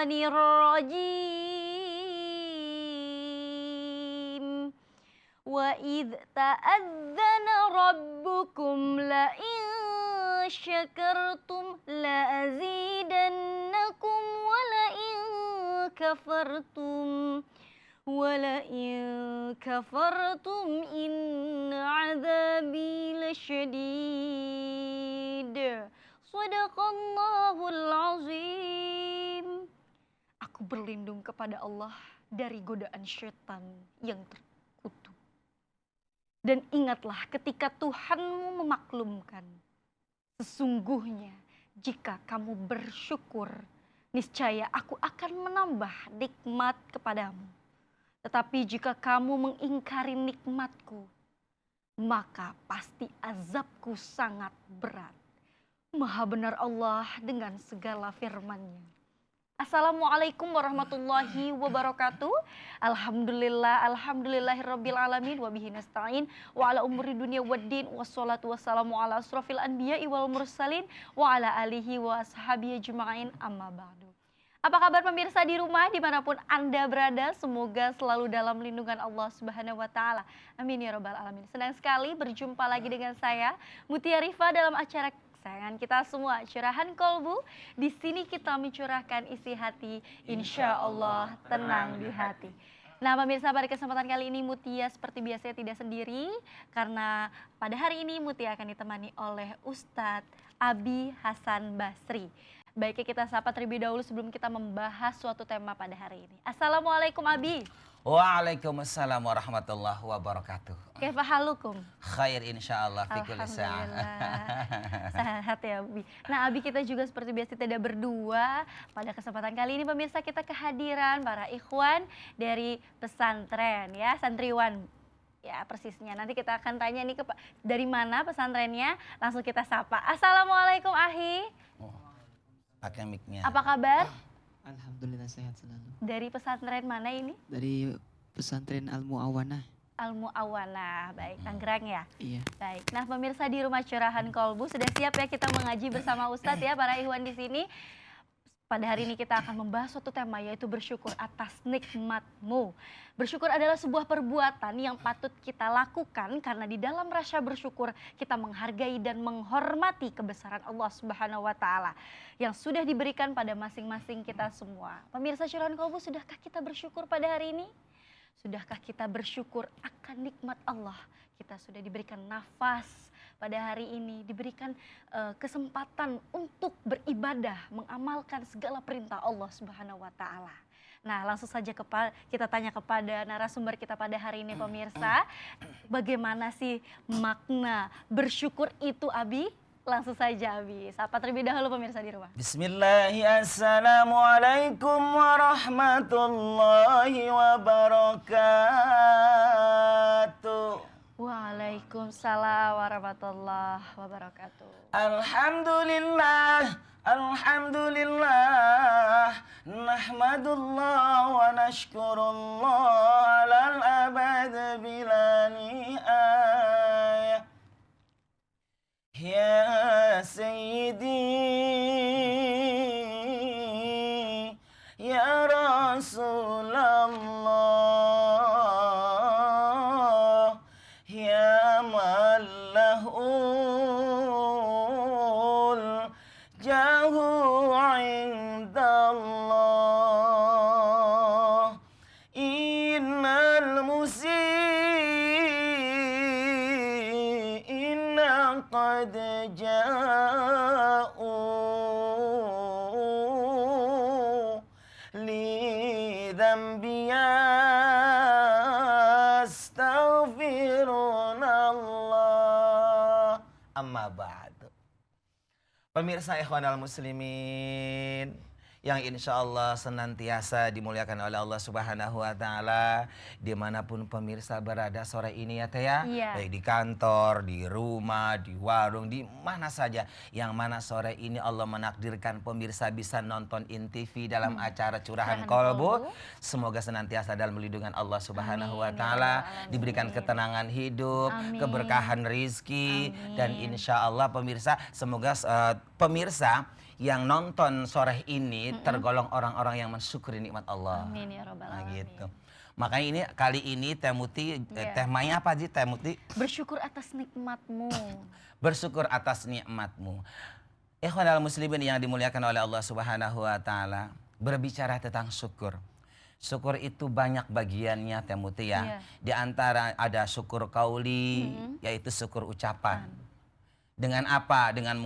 syaitanir rajim. Wa idh ta'adzana rabbukum la in syakartum la azidannakum wa la in kafartum inna adzabi lasyadid. Shadaqallahul azim. Aku berlindung kepada Allah dari godaan syaitan yang terkutuk. Dan ingatlah ketika Tuhanmu memaklumkan, sesungguhnya jika kamu bersyukur, niscaya aku akan menambah nikmat kepadamu. Tetapi jika kamu mengingkari nikmatku, maka pasti azabku sangat berat. Maha benar Allah dengan segala firman-Nya. Assalamualaikum warahmatullahi wabarakatuh. Alhamdulillahirabbil alamin wa bihi nasta'in wa ala umuri dunya waddin wassalatu wassalamu ala asrofil anbiya'i wal mursalin wa ala alihi wa ashabihi ajma'in amma ba'du. Apa kabar pemirsa di rumah dimanapun Anda berada? Semoga selalu dalam lindungan Allah Subhanahu wa Ta'ala. Amin ya Rabbal Alamin. Senang sekali berjumpa lagi dengan saya, Mutia Rifa, dalam acara kesayangan kita semua, Curahan Kolbu. Di sini kita mencurahkan isi hati, insya Allah tenang di hati. Nah pemirsa, pada kesempatan kali ini Mutia seperti biasanya tidak sendiri, karena pada hari ini Mutia akan ditemani oleh Ustadz Abi Hasan Basri. Baiknya kita sapa terlebih dahulu sebelum kita membahas suatu tema pada hari ini. Assalamualaikum Abi. Waalaikumsalam warahmatullahi wabarakatuh. Kaifa halukum? Khair insyaallah fi kulli sa'ah. Sehat ya Abi. Nah Abi, kita juga seperti biasa tidak berdua. Pada kesempatan kali ini pemirsa, kita kehadiran para ikhwan dari pesantren ya, santriwan. Ya persisnya, nanti kita akan tanya nih dari mana pesantrennya. Langsung kita sapa. Assalamualaikum Ahi. Pakai mic-nya. Apa kabar? Alhamdulillah sehat selalu. Dari pesantren mana ini? Dari pesantren Al-Mu'awanah. Al-Mu'awanah, baik, Tangerang ya? Iya. Baik, nah pemirsa di rumah Curahan Kolbu, sudah siap ya kita mengaji bersama Ustadz ya, para ikhwan di sini. Pada hari ini kita akan membahas suatu tema, yaitu bersyukur atas nikmat-Mu. Bersyukur adalah sebuah perbuatan yang patut kita lakukan, karena di dalam rasa bersyukur kita menghargai dan menghormati kebesaran Allah Subhanahu wa Ta'ala yang sudah diberikan pada masing-masing kita semua. Pemirsa Curahan Kolbu, sudahkah kita bersyukur pada hari ini? Sudahkah kita bersyukur akan nikmat Allah? Kita sudah diberikan nafas pada hari ini, diberikan kesempatan untuk beribadah, mengamalkan segala perintah Allah Subhanahu wa Ta'ala. Nah, langsung saja kita tanya kepada narasumber kita pada hari ini pemirsa, bagaimana sih makna bersyukur itu Abi? Langsung saja Abi, sapa terlebih dahulu pemirsa di rumah. Bismillahirrahmanirrahim. Assalamualaikum warahmatullahi wabarakatuh. Waalaikumsalam warahmatullahi wabarakatuh. Alhamdulillah, alhamdulillah, nahmadullah wa nashkurullah alal abad bila nihayah. Ya Sayyidi, Ya Rasulallah, Ya Mallahul Jahu Indallah, Innal musi'ina qad ja'u li dhanbi astaghfirullah. Amma ba'du. Pemirsa ikhwanal muslimin yang insya Allah senantiasa dimuliakan oleh Allah Subhanahu wa Ta'ala, dimanapun pemirsa berada sore ini ya Teh ya, Iya. baik di kantor, di rumah, di warung, di mana saja, yang mana sore ini Allah menakdirkan pemirsa bisa nonton INTV dalam acara Curahan Kolbu. Semoga senantiasa dalam lindungan Allah Subhanahu wa Amin, Ta'ala, ya Rabbal diberikan alamin. ketenangan hidup, Amin. keberkahan rizki, dan Amin. insya Allah pemirsa, semoga pemirsa yang nonton sore ini tergolong orang-orang yang mensyukuri nikmat Allah. Amin ya Rabbal Nah, Alamin. gitu. Makanya ini kali ini Teh Muti, temanya apa sih Teh Muti? Bersyukur atas nikmatmu. Bersyukur atas nikmatmu. Ikhwanal muslimin yang dimuliakan oleh Allah Subhanahu wa taala, berbicara tentang syukur. Syukur itu banyak bagiannya Teh Muti ya. Iya. Di antara ada syukur kauli, yaitu syukur ucapan. Dengan apa? Dengan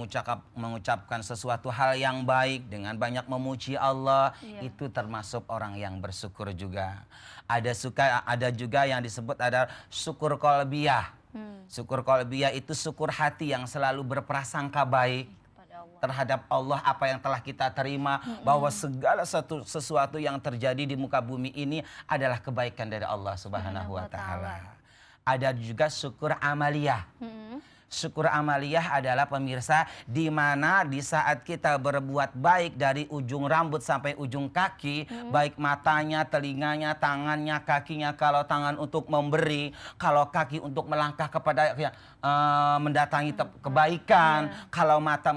mengucapkan sesuatu hal yang baik, dengan banyak memuji Allah, itu termasuk orang yang bersyukur juga. Ada juga yang disebut ada syukur qalbiyah. Syukur qalbiyah itu syukur hati yang selalu berprasangka baik terhadap Allah, apa yang telah kita terima, bahwa segala sesuatu yang terjadi di muka bumi ini adalah kebaikan dari Allah Subhanahu wa taala. Ada juga syukur amaliyah. Syukur amaliyah adalah pemirsa di mana di saat kita berbuat baik dari ujung rambut sampai ujung kaki, baik matanya, telinganya, tangannya, kakinya, kalau tangan untuk memberi, kalau kaki untuk melangkah kepada mendatangi kebaikan, kalau mata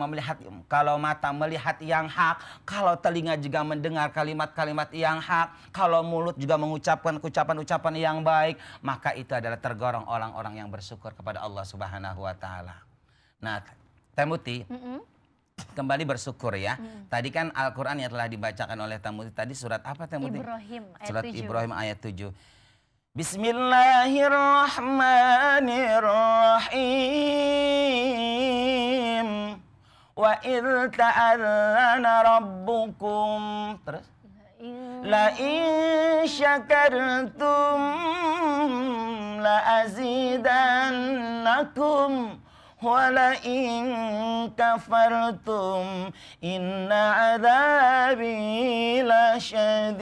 melihat yang hak, kalau telinga juga mendengar kalimat-kalimat yang hak, kalau mulut juga mengucapkan ucapan-ucapan yang baik, maka itu adalah tergolong orang-orang yang bersyukur kepada Allah Subhanahu wa taala. Nah, Teh Muti, kembali bersyukur ya. Tadi kan Al-Qur'an yang telah dibacakan oleh Teh Muti tadi surat apa Teh Muti? Ibrahim ayat Surat 7. Ibrahim ayat 7. Bismillahirrahmanirrahim. Wa idh ta'allana rabbukum. Terus? La in syakartum la azidannakum wa la in kafartum inna adzabi lasyadid.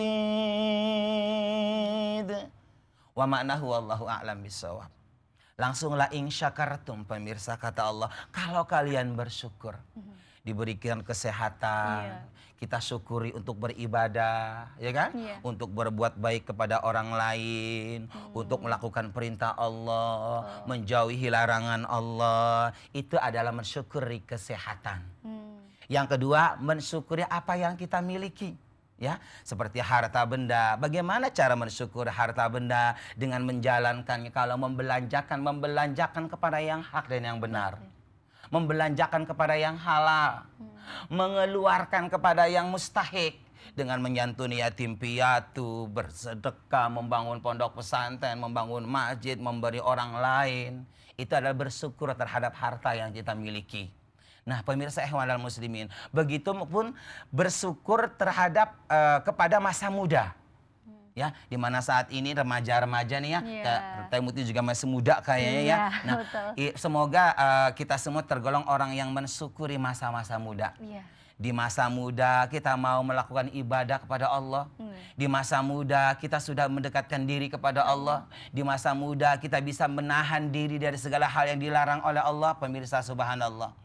Wa ma'nahu wallahu a'lam bissawab. Langsung la in syakartum, pemirsa, kata Allah, kalau kalian bersyukur, diberikan kesehatan, kita syukuri untuk beribadah, ya kan? Untuk berbuat baik kepada orang lain, untuk melakukan perintah Allah, menjauhi larangan Allah, itu adalah mensyukuri kesehatan. Yang kedua, mensyukuri apa yang kita miliki. Ya, seperti harta benda. Bagaimana cara mensyukur harta benda? Dengan menjalankannya, kalau membelanjakan kepada yang hak dan yang benar. Membelanjakan kepada yang halal. Mengeluarkan kepada yang mustahik. Dengan menyantuni yatim piatu, bersedekah, membangun pondok pesantren, membangun masjid, memberi orang lain. Itu adalah bersyukur terhadap harta yang kita miliki. Nah, pemirsa ikhwanal muslimin, begitu pun bersyukur terhadap kepada masa muda. Ya, di mana saat ini remaja-remaja nih ya, Teh Muti juga masih muda kayaknya ya. Nah, semoga kita semua tergolong orang yang mensyukuri masa-masa muda. Di masa muda kita mau melakukan ibadah kepada Allah. Di masa muda kita sudah mendekatkan diri kepada Allah. Di masa muda kita bisa menahan diri dari segala hal yang dilarang oleh Allah, pemirsa, subhanallah.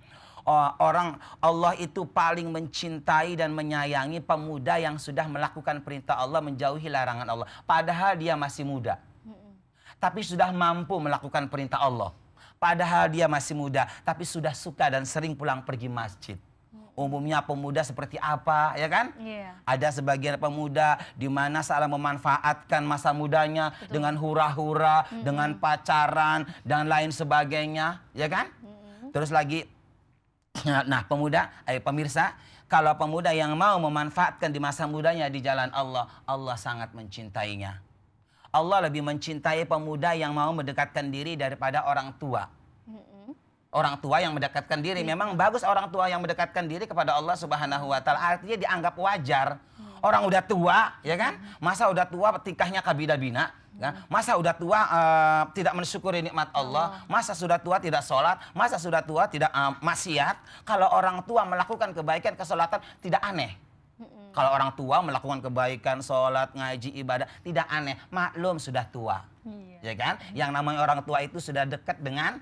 Orang Allah itu paling mencintai dan menyayangi pemuda yang sudah melakukan perintah Allah, menjauhi larangan Allah. Padahal dia masih muda. Tapi sudah mampu melakukan perintah Allah. Padahal dia masih muda, tapi sudah suka dan sering pulang pergi masjid. Umumnya pemuda seperti apa, ya kan? Ada sebagian pemuda di mana salah memanfaatkan masa mudanya dengan hura-hura, dengan pacaran dan lain sebagainya, ya kan? Terus lagi, nah pemirsa, kalau pemuda yang mau memanfaatkan di masa mudanya di jalan Allah, Allah sangat mencintainya. Allah lebih mencintai pemuda yang mau mendekatkan diri daripada orang tua. Orang tua yang mendekatkan diri, memang bagus orang tua yang mendekatkan diri kepada Allah Subhanahu wa taala, artinya dianggap wajar. Orang udah tua, ya kan? Masa udah tua tingkahnya kabida-bina, kan? Masa udah tua tidak mensyukuri nikmat Allah, masa sudah tua tidak sholat, masa sudah tua tidak maksiat. Kalau orang tua melakukan kebaikan, kesolatan, tidak aneh. Kalau orang tua melakukan kebaikan, sholat, ngaji, ibadah, tidak aneh. Maklum sudah tua, ya kan? Yang namanya orang tua itu sudah dekat dengan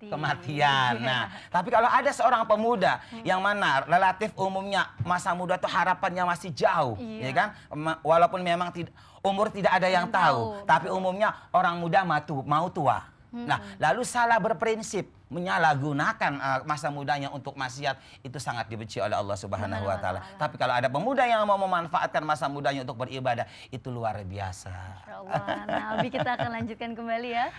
kematian. Nah, tapi kalau ada seorang pemuda yang mana relatif umumnya masa muda itu harapannya masih jauh, ya kan? Walaupun memang umur tidak ada yang tahu, tapi umumnya orang muda mau tua. Nah, lalu salah berprinsip, menyalahgunakan masa mudanya untuk maksiat, itu sangat dibenci oleh Allah Subhanahu wa taala. Tapi kalau ada pemuda yang mau memanfaatkan masa mudanya untuk beribadah, itu luar biasa. Masya Allah. Nah, Abi, kita akan lanjutkan kembali ya.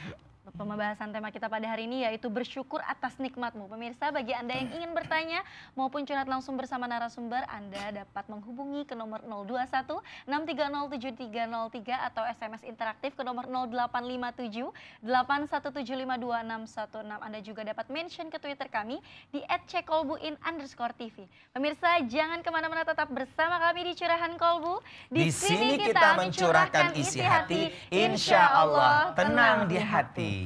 Pembahasan tema kita pada hari ini yaitu bersyukur atas nikmatmu. Pemirsa, bagi Anda yang ingin bertanya maupun curhat langsung bersama narasumber, Anda dapat menghubungi ke nomor 021 630 7303 atau SMS interaktif ke nomor 0857 8175 2616. Anda juga dapat mention ke Twitter kami di @cekolbuin_tv. Pemirsa, jangan kemana-mana, tetap bersama kami di Curahan Kolbu. Di sini kita mencurahkan isi hati, insya Allah tenang di hati.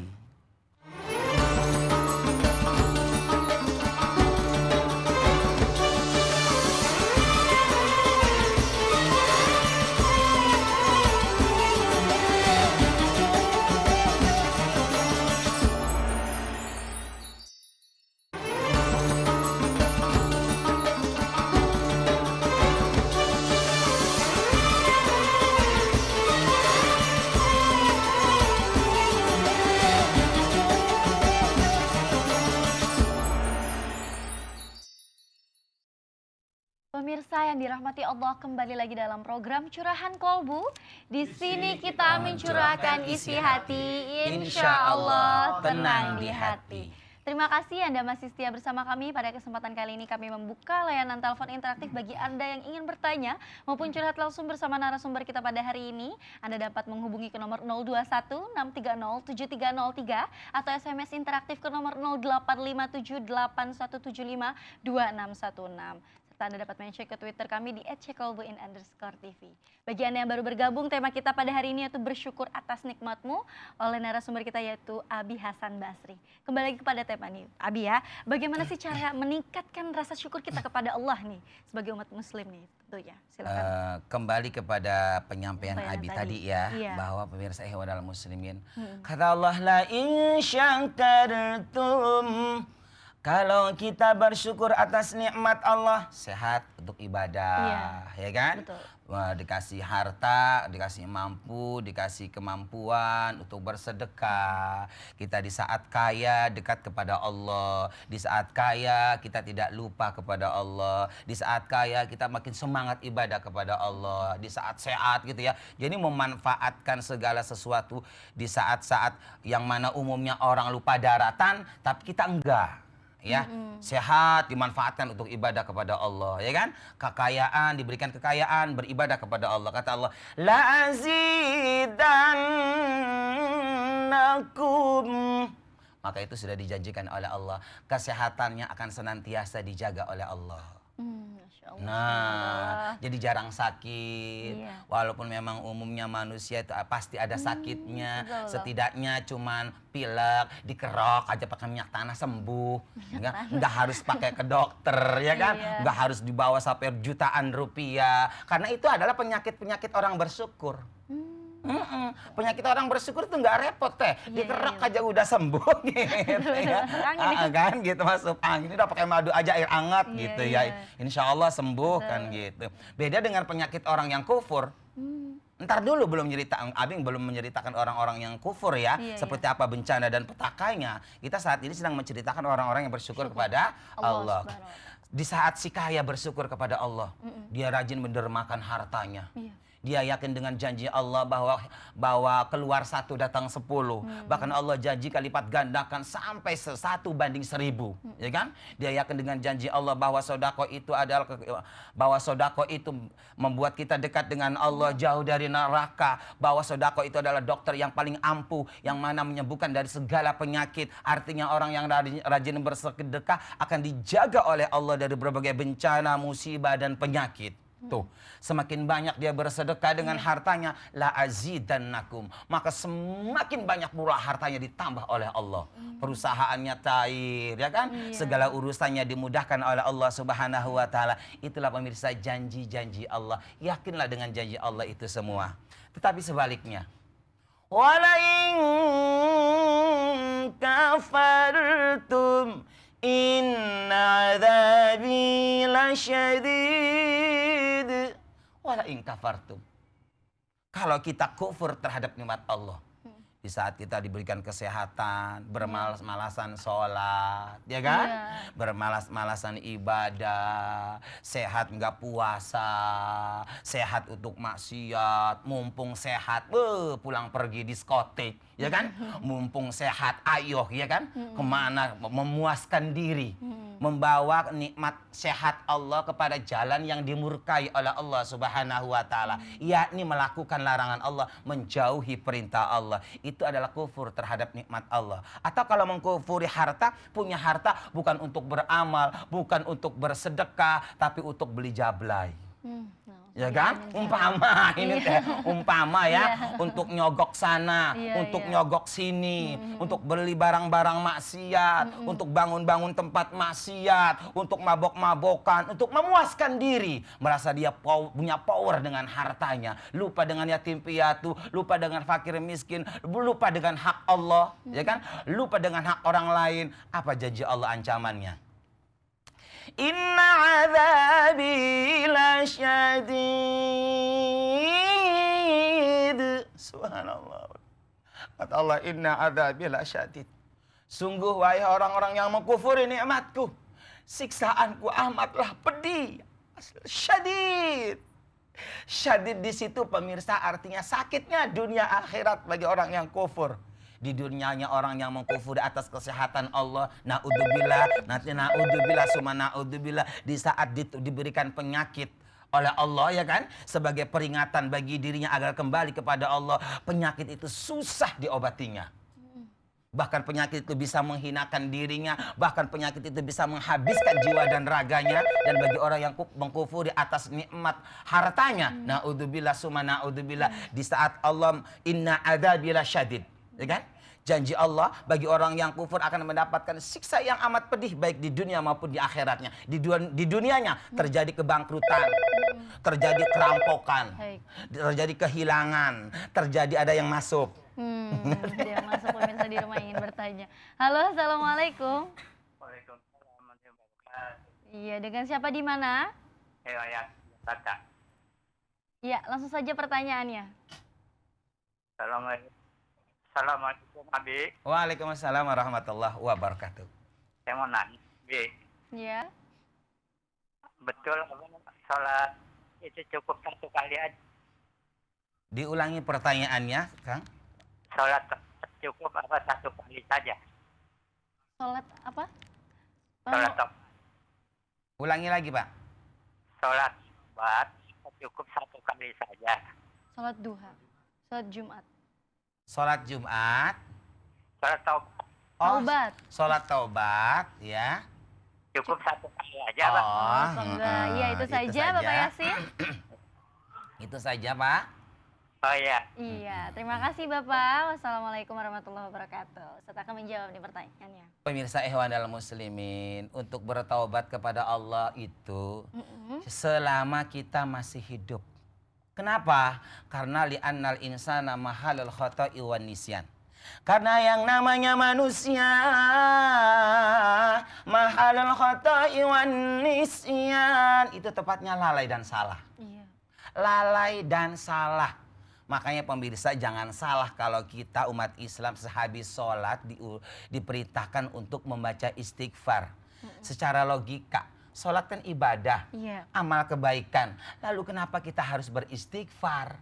Pemirsa yang dirahmati Allah, kembali lagi dalam program Curahan Kolbu. Di sini kita mencurahkan isi hati, insya Allah tenang di hati. Terima kasih Anda masih setia bersama kami. Pada kesempatan kali ini kami membuka layanan telepon interaktif bagi Anda yang ingin bertanya maupun curhat langsung bersama narasumber kita pada hari ini. Anda dapat menghubungi ke nomor 021 630 7303 atau SMS interaktif ke nomor 0857 8175 2616. Anda dapat mention ke Twitter kami di @cekolbuin_tv. Bagi Anda yang baru bergabung, tema kita pada hari ini yaitu bersyukur atas nikmatmu oleh narasumber kita yaitu Abi Hasan Basri. Kembali lagi kepada tema nih, Abi ya, bagaimana sih cara meningkatkan rasa syukur kita kepada Allah nih sebagai umat muslim nih tentunya. Silakan. Kembali kepada penyampaian Abi tadi ya, iya, bahwa pemirsa ihwanal muslimin, kata Allah, la in syakartum, kalau kita bersyukur atas nikmat Allah, sehat untuk ibadah, ya kan? Betul. Dikasih harta, dikasih mampu, dikasih kemampuan untuk bersedekah. Kita di saat kaya dekat kepada Allah. Di saat kaya kita tidak lupa kepada Allah. Di saat kaya kita makin semangat ibadah kepada Allah. Di saat sehat gitu ya. Jadi memanfaatkan segala sesuatu di saat-saat yang mana umumnya orang lupa daratan, tapi kita enggak. Ya, sehat dimanfaatkan untuk ibadah kepada Allah, ya kan? Kekayaan diberikan kekayaan, beribadah kepada Allah. Kata Allah, la azidannakum. Maka itu sudah dijanjikan oleh Allah, kesehatannya akan senantiasa dijaga oleh Allah. Nah, jadi jarang sakit. Iya. Walaupun memang umumnya manusia itu pasti ada sakitnya. betul. Setidaknya cuman pilek, dikerok aja pakai minyak tanah sembuh. Nggak harus pakai ke dokter, ya kan? Iya. Nggak harus dibawa sampai jutaan rupiah. Karena itu adalah penyakit-penyakit orang bersyukur. Penyakit orang bersyukur itu nggak repot teh, dikerok aja udah sembuh gitu ya. Kan gitu, masuk angin udah pakai madu aja, air hangat gitu ya. Insya Allah sembuh kan gitu. Beda dengan penyakit orang yang kufur. Ntar dulu belum Abing belum menceritakan orang-orang yang kufur ya, seperti apa bencana dan petakainya. Kita saat ini sedang menceritakan orang-orang yang bersyukur kepada Allah. Di saat si kaya bersyukur kepada Allah, dia rajin mendermakan hartanya. Dia yakin dengan janji Allah bahwa keluar 1 datang 10. Bahkan Allah janji lipat gandakan sampai 1 banding 1000, ya kan? Dia yakin dengan janji Allah bahwa sodako itu adalah membuat kita dekat dengan Allah, jauh dari neraka. Bahwa sodako itu adalah dokter yang paling ampuh, yang mana menyembuhkan dari segala penyakit. Artinya orang yang rajin bersedekah akan dijaga oleh Allah dari berbagai bencana, musibah dan penyakit. Tuh, semakin banyak dia bersedekah dengan hartanya, la azidannakum, maka semakin banyak pula hartanya ditambah oleh Allah. Perusahaannya cair, ya kan? Segala urusannya dimudahkan oleh Allah Subhanahu wa taala. Itulah pemirsa janji-janji Allah. Yakinlah dengan janji Allah itu semua. Tetapi sebaliknya, wala in kafartum inna adzabi lasyadid. Wala in kafartum. Kalau kita kufur terhadap nikmat Allah, Di saat kita diberikan kesehatan, bermalas-malasan sholat, ya kan? Iya. Bermalas-malasan ibadah, sehat nggak puasa, sehat untuk maksiat, mumpung sehat, pulang pergi diskotik, ya kan? Mumpung sehat, ayo, ya kan? Kemana? Memuaskan diri, membawa nikmat sehat Allah kepada jalan yang dimurkai oleh Allah Subhanahu wa Ta'ala, yakni melakukan larangan Allah, menjauhi perintah Allah. Itu adalah kufur terhadap nikmat Allah. Atau kalau mengkufuri harta, punya harta bukan untuk beramal, bukan untuk bersedekah, tapi untuk beli jablay. Ya kan? Umpama ini teh, umpama ya, untuk nyogok sana, untuk nyogok sini, untuk beli barang-barang maksiat, untuk bangun-bangun tempat maksiat, untuk mabok-mabokan, untuk memuaskan diri, merasa dia punya power dengan hartanya, lupa dengan yatim piatu, lupa dengan fakir miskin, lupa dengan hak Allah, ya kan? Lupa dengan hak orang lain. Apa janji Allah ancamannya? Inna azabi lasyadid. Subhanallah. Kata Allah, inna azabi lasyadid. Sungguh wahai orang-orang yang mengkufuri nikmatku, siksaanku amatlah pedih. Syadid. Syadid di situ pemirsa artinya sakitnya dunia akhirat bagi orang yang kufur. Di dunianya orang yang mengkufuri atas kesehatan Allah, naudzubillah, nanti naudzubillah, summa naudzubillah, di saat diberikan penyakit oleh Allah, ya kan, sebagai peringatan bagi dirinya agar kembali kepada Allah, penyakit itu susah diobatinya. Bahkan penyakit itu bisa menghinakan dirinya, bahkan penyakit itu bisa menghabiskan jiwa dan raganya. Dan bagi orang yang mengkufuri atas nikmat hartanya, naudzubillah, summa naudzubillah, di saat Allah, inna adzabi lasyadid, ya kan? Janji Allah bagi orang yang kufur akan mendapatkan siksa yang amat pedih baik di dunia maupun di akhiratnya. Di dunianya terjadi kebangkrutan, terjadi kerampokan, terjadi kehilangan, terjadi ada yang masuk. Dia masuk, pemirsa di rumah ingin bertanya. Halo, assalamualaikum. Waalaikumsalam warahmatullahi wabarakatuh. Iya, dengan siapa di mana? Riwayat Batak. Iya, langsung saja pertanyaannya. Assalamualaikum Abi. Waalaikumsalam warahmatullahi wabarakatuh. Saya mau nanya, Bi. Iya. Betul sholat itu cukup satu kali aja? Diulangi pertanyaannya, Kang. Sholat cukup apa satu kali saja? Sholat apa? Sholat Ulangi lagi, Pak. sholat cukup satu kali saja. Sholat duha, sholat Jumat. Sholat Jumat. Sholat Taubat. Sholat taubat, ya. cukup satu kali aja, Pak. Enggak. Iya, itu saja, Bapak Yasin. Itu saja, Pak. Oh iya. Iya, terima kasih Bapak. Wassalamualaikum warahmatullahi wabarakatuh. Saya akan menjawab nih pertanyaannya. Pemirsa Ikhwanul Muslimin, untuk bertaubat kepada Allah itu selama kita masih hidup. Kenapa? Karena li'annal insana mahalul khoto'i wan nisyan. Karena yang namanya manusia mahalul khoto'i wan nisyan, itu tepatnya lalai dan salah. Iya. Lalai dan salah. Makanya pemirsa jangan salah kalau kita umat Islam sehabis sholat diperintahkan untuk membaca istighfar. Secara logika, sholat kan ibadah, amal kebaikan. Lalu kenapa kita harus beristighfar?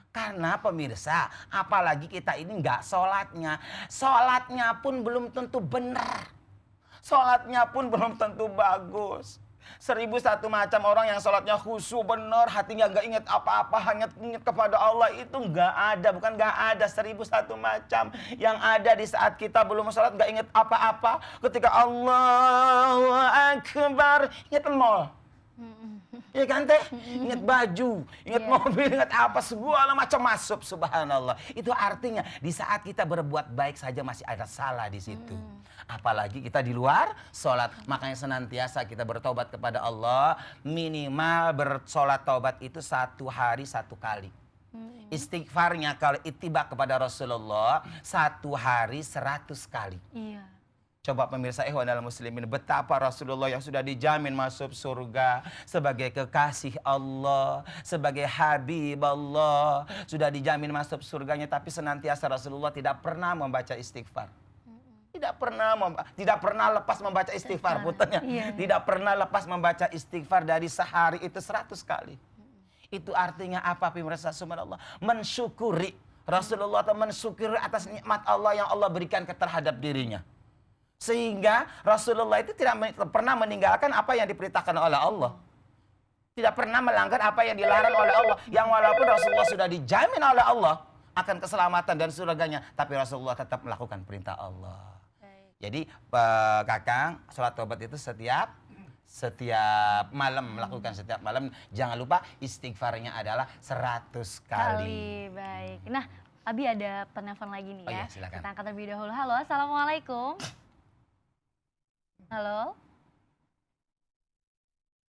Karena pemirsa, apalagi kita ini nggak sholatnya. Sholatnya pun belum tentu benar. Sholatnya pun belum tentu bagus. 1001 macam orang yang sholatnya khusyuk benar, hatinya nggak ingat apa-apa, hanya ingat kepada Allah, itu nggak ada. Bukan nggak ada, 1001 macam. Yang ada di saat kita belum sholat nggak ingat apa-apa, ketika Allahu Akbar ingat mall. Ya kan teh? Ingat baju, ingat mobil, ingat apa, segala macam masuk, subhanallah. Itu artinya di saat kita berbuat baik saja masih ada salah di situ. Apalagi kita di luar sholat. Makanya senantiasa kita bertobat kepada Allah. Minimal bersolat taubat itu 1 hari 1 kali. Istighfarnya kalau ittiba kepada Rasulullah 1 hari 100 kali. Iya. Coba pemirsa ikhwanal muslimin, betapa Rasulullah yang sudah dijamin masuk surga sebagai kekasih Allah, sebagai Habib Allah, sudah dijamin masuk surganya, tapi senantiasa Rasulullah tidak pernah membaca istighfar. Tidak pernah lepas membaca istighfar, putarnya. Tidak pernah lepas membaca istighfar dari sehari itu 100 kali. Itu artinya apa pemirsa subhanallah? Mensyukuri. Rasulullah mensyukuri atas nikmat Allah yang Allah berikan terhadap dirinya. Sehingga Rasulullah itu tidak pernah meninggalkan apa yang diperintahkan oleh Allah. Tidak pernah melanggar apa yang dilarang oleh Allah. Yang walaupun Rasulullah sudah dijamin oleh Allah akan keselamatan dan surganya, tapi Rasulullah tetap melakukan perintah Allah. Jadi Kakang, sholat taubat itu setiap malam, melakukan setiap malam. Jangan lupa istighfarnya adalah 100 kali. Baik. Nah, Abi ada penelpon lagi nih ya. Oh iya, silakan. Kita angkat terlebih dahulu. Halo, assalamualaikum. Halo.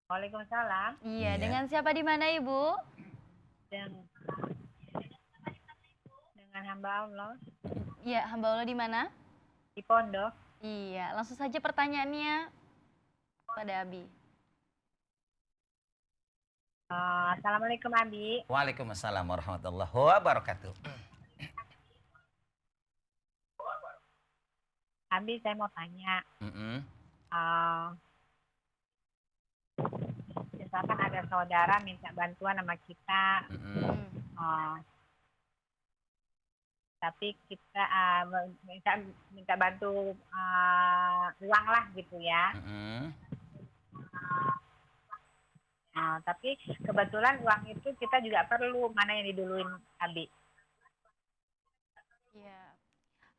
Waalaikumsalam. Iya, Iya. dengan siapa di mana Ibu? Dengan hamba Allah Iya, hamba Allah di mana? di pondok. Iya, langsung saja pertanyaannya pada Abi. Assalamualaikum Abi. Waalaikumsalam warahmatullahi wabarakatuh. Abi, saya mau tanya. Misalkan ada saudara minta bantuan sama kita, tapi kita minta bantu uang lah gitu ya. Tapi kebetulan uang itu kita juga perlu, mana yang diduluin Abi? Iya.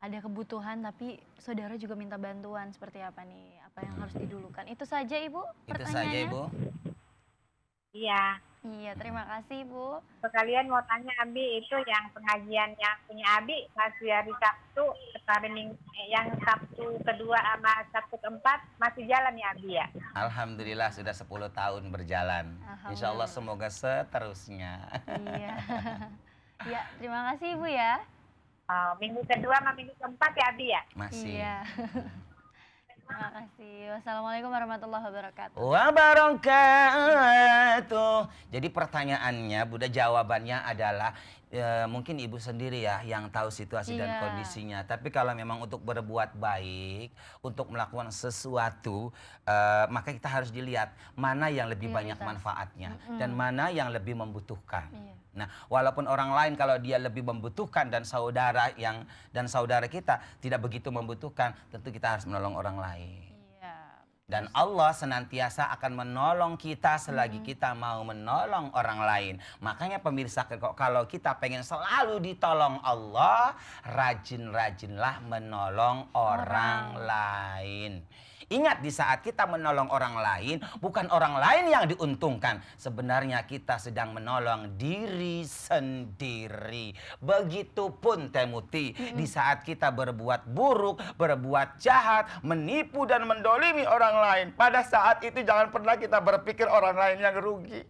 Ada kebutuhan tapi saudara juga minta bantuan, seperti apa nih? Apa yang harus didulukan? Itu saja Ibu Itu pertanyaannya? saja Ibu. Iya. Iya, terima kasih Ibu. Sekalian mau tanya Abi, itu yang pengajian yang punya Abi masih hari Sabtu, yang Sabtu kedua sama Sabtu keempat masih jalan ya Abi ya? Alhamdulillah sudah 10 tahun berjalan. Insya Allah semoga seterusnya. Iya. Ya, terima kasih Ibu ya. Minggu kedua sama minggu keempat ya Abi ya? Masih. Iya. Terima kasih. Wassalamualaikum warahmatullahi wabarakatuh. Wabarakatuh. Jadi pertanyaannya, Bunda, jawabannya adalah mungkin Ibu sendiri ya yang tahu situasi dan Iya. kondisinya. Tapi kalau memang untuk berbuat baik, untuk melakukan sesuatu, maka kita harus dilihat mana yang lebih banyak manfaatnya dan mana yang lebih membutuhkan. Iya. Nah, walaupun orang lain kalau dia lebih membutuhkan dan saudara kita tidak begitu membutuhkan, tentu kita harus menolong orang lain. Iya. Dan Allah senantiasa akan menolong kita selagi kita mau menolong orang lain. Makanya pemirsa, kalau kita pengen selalu ditolong Allah, rajin-rajinlah menolong orang lain. Ingat, di saat kita menolong orang lain, bukan orang lain yang diuntungkan. Sebenarnya kita sedang menolong diri sendiri. Begitupun Temuti, di saat kita berbuat buruk, berbuat jahat, menipu dan mendolimi orang lain, pada saat itu jangan pernah kita berpikir orang lain yang rugi.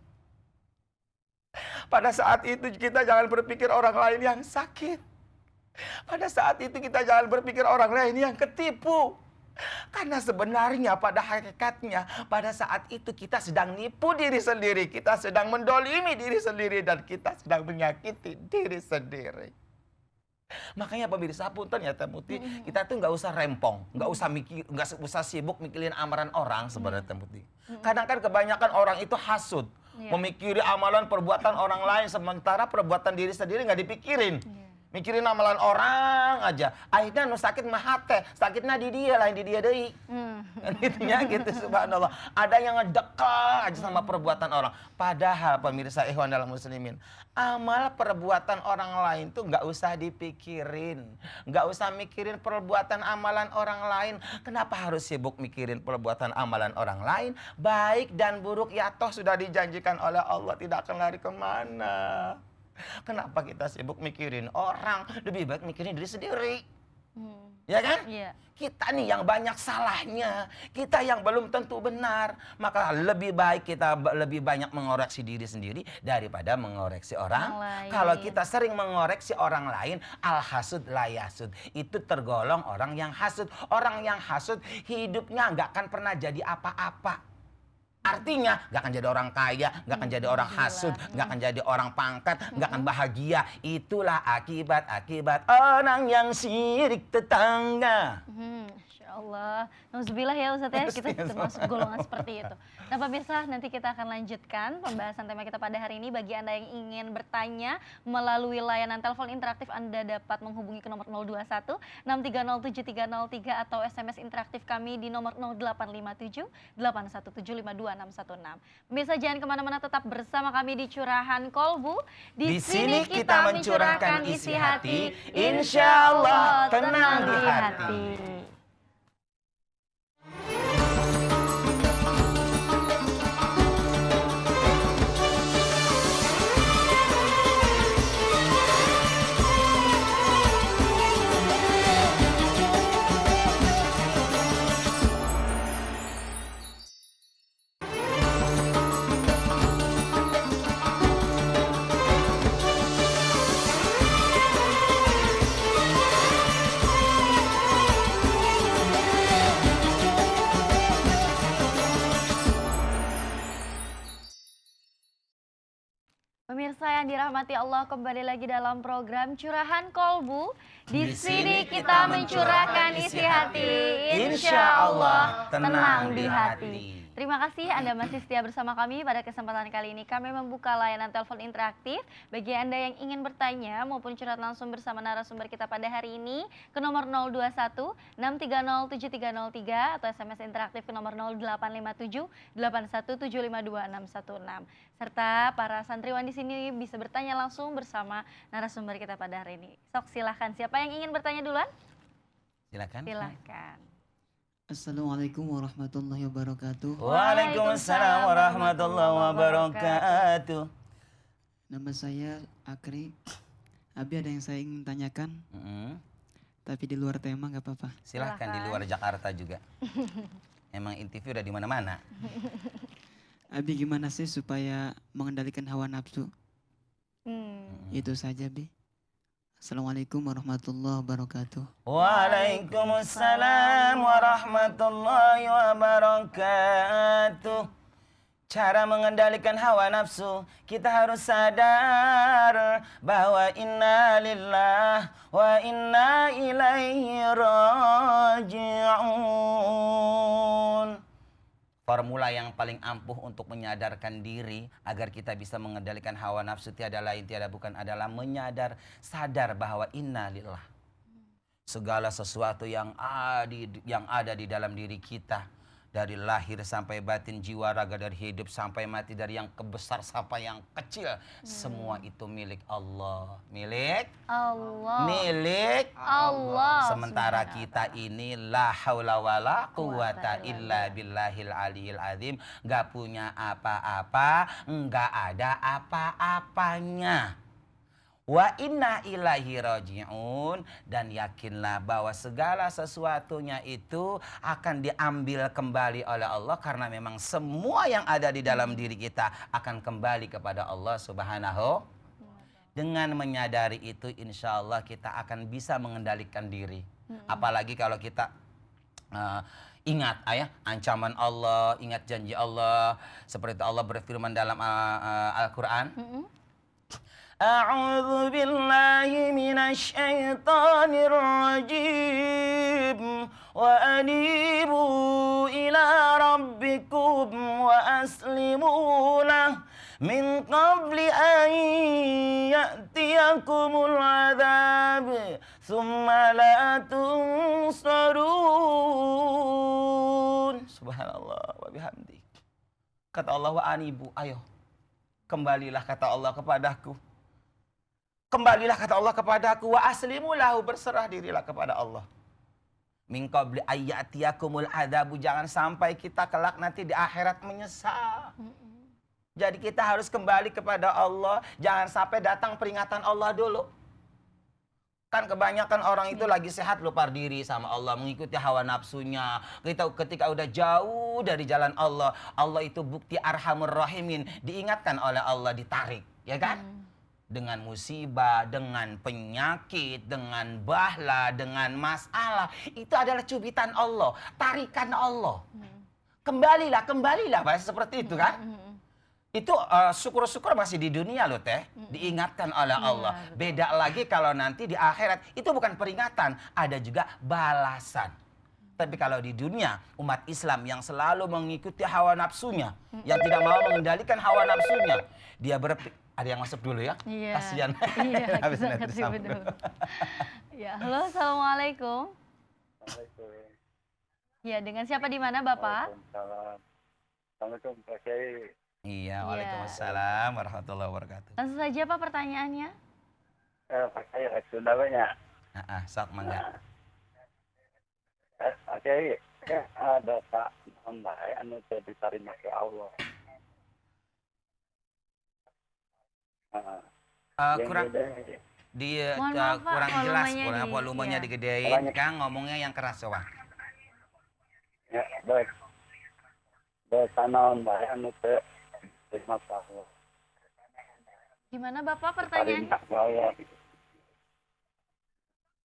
Pada saat itu kita jangan berpikir orang lain yang sakit. Pada saat itu kita jangan berpikir orang lain yang ketipu. Karena sebenarnya pada hakikatnya pada saat itu kita sedang nipu diri sendiri, kita sedang mendolimi diri sendiri, dan kita sedang menyakiti diri sendiri. Makanya pemirsa, punten ya Temuti, kita tuh nggak usah rempong, nggak usah sibuk mikirin amalan orang sebenarnya Temuti. Kadang kan kebanyakan orang itu hasud, memikiri amalan perbuatan orang lain, sementara perbuatan diri sendiri nggak dipikirin. Mikirin amalan orang aja. Akhirnya nu sakit mah hate, sakitnya di dia lain di dia deui. Intinya gitu, subhanallah. Ada yang ngedekal aja sama perbuatan orang. Padahal pemirsa ikhwanal muslimin, amal perbuatan orang lain tuh nggak usah dipikirin. Nggak usah mikirin perbuatan amalan orang lain. Kenapa harus sibuk mikirin perbuatan amalan orang lain? Baik dan buruk ya toh sudah dijanjikan oleh Allah, tidak akan lari kemana. Kenapa kita sibuk mikirin orang? Lebih baik mikirin diri sendiri. Ya kan? Iya. Kita nih yang banyak salahnya, kita yang belum tentu benar. Maka lebih baik kita lebih banyak mengoreksi diri sendiri daripada mengoreksi orang. Orang lain. Kalau kita sering mengoreksi orang lain, al-hasud la yasud. Itu tergolong orang yang hasud. Orang yang hasud hidupnya nggak akan pernah jadi apa-apa. Artinya nggak akan jadi orang kaya, nggak akan jadi orang hasud, nggak akan jadi orang pangkat, nggak akan bahagia. Itulah akibat-akibat orang yang sirik tetangga. Masya Allah. Nauzubillah ya Ustadz ya, kita termasuk golongan seperti itu. Nah pemirsa, nanti kita akan lanjutkan pembahasan tema kita pada hari ini. Bagi Anda yang ingin bertanya melalui layanan telepon interaktif, Anda dapat menghubungi ke nomor 021 630 7303 atau SMS interaktif kami di nomor 0857 81752616. Pemirsa jangan kemana-mana, tetap bersama kami di Curahan Kolbu. Di sini kita mencurahkan isi hati, insya Allah tenang di hati. Pemirsa yang dirahmati Allah, kembali lagi dalam program Curahan Kolbu. Di sini kita mencurahkan isi hati, insya Allah tenang di hati. Terima kasih Anda masih setia bersama kami. Pada kesempatan kali ini kami membuka layanan telepon interaktif. Bagi Anda yang ingin bertanya maupun curhat langsung bersama narasumber kita pada hari ini ke nomor 021 630 7303 atau SMS interaktif ke nomor 0857 81752616. Serta para santriwan di sini bisa bertanya langsung bersama narasumber kita pada hari ini. Sok silahkan, siapa yang ingin bertanya duluan? Silakan. Silahkan. Assalamualaikum warahmatullahi wabarakatuh. Waalaikumsalam warahmatullahi wabarakatuh. Nama saya Akri. Abi ada yang saya ingin tanyakan, tapi di luar tema nggak apa-apa. Silahkan di luar Jakarta juga. Emang interview udah di mana-mana. Abi gimana sih supaya mengendalikan hawa nafsu? Itu saja, Bi. Assalamualaikum warahmatullahi wabarakatuh. Waalaikumsalam warahmatullahi wabarakatuh. Cara mengendalikan hawa nafsu, kita harus sadar bahwa inna lillah wa inna ilaihi raji'un. Formula yang paling ampuh untuk menyadarkan diri agar kita bisa mengendalikan hawa nafsu tiada lain tiada bukan adalah sadar bahwa inna lillah. Segala sesuatu yang ada di dalam diri kita, dari lahir sampai batin, jiwa raga, dari hidup sampai mati, dari yang besar sampai yang kecil, semua itu milik Allah. Milik Allah. Sementara kita ini la haula wala quwata illa billahil aliyil azim, gak punya apa-apa, gak ada apa-apanya. Wa inna ilaihi raji'un, dan yakinlah bahwa segala sesuatunya itu akan diambil kembali oleh Allah, karena memang semua yang ada di dalam diri kita akan kembali kepada Allah Subhanahu. Dengan menyadari itu, insya Allah kita akan bisa mengendalikan diri. Apalagi kalau kita ingat ancaman Allah, ingat janji Allah, seperti Allah berfirman dalam Al-Quran. A'udzu billahi minasy syaithanir rajim. Wa anibu ila rabbikum wa aslimu lah min qabli an ya'tiyakumul adzab tsumma la tunsarun. Subhanallah wa bihamdi. Kata Allah, wa anibu, ayo kembalilah kata Allah kepadaku. Kembalilah kata Allah kepadaku, wa aslimu lahu, berserah dirilah kepada Allah. Min qabli ayyatiyakumul adzabu, jangan sampai kita kelak nanti di akhirat menyesal. Jadi kita harus kembali kepada Allah, jangan sampai datang peringatan Allah dulu. Kan kebanyakan orang itu lagi sehat lupa diri sama Allah, mengikuti hawa nafsunya. Ketika udah jauh dari jalan Allah, Allah itu bukti arhamur rahimin, diingatkan oleh Allah, ditarik, ya kan? Dengan musibah, dengan penyakit, dengan bahla, dengan masalah, itu adalah cubitan Allah, tarikan Allah. Kembalilah, bahasa seperti itu kan? Itu syukur-syukur masih di dunia loh teh, diingatkan oleh Allah. Beda lagi kalau nanti di akhirat, itu bukan peringatan, ada juga balasan. Tapi kalau di dunia, umat Islam yang selalu mengikuti hawa nafsunya, yang tidak mau mengendalikan hawa nafsunya, dia ada yang masuk dulu ya, kasihan. Iya, Habis kita nanti terima sambung. dulu. Ya, halo, assalamualaikum. Ya, dengan siapa di mana Bapak? Assalamualaikum Pak Kiai. Iya, waalaikumsalam warahmatullahi wabarakatuh. Langsung saja Pak pertanyaannya. Pak Kiai, sudah banyak. Sok mangga. Pak Kiai, ada tak nambah anu teh diterima ke Allah. Kurang Mohon maaf, Pak, kurang jelas, volumenya volumenya iya. digedein, Kang, ngomongnya yang keras coba. Ya, baik. Dosa nambah anu teh diterima ke Allah. Gimana Bapak pertanyaannya? Diterima ke Allah.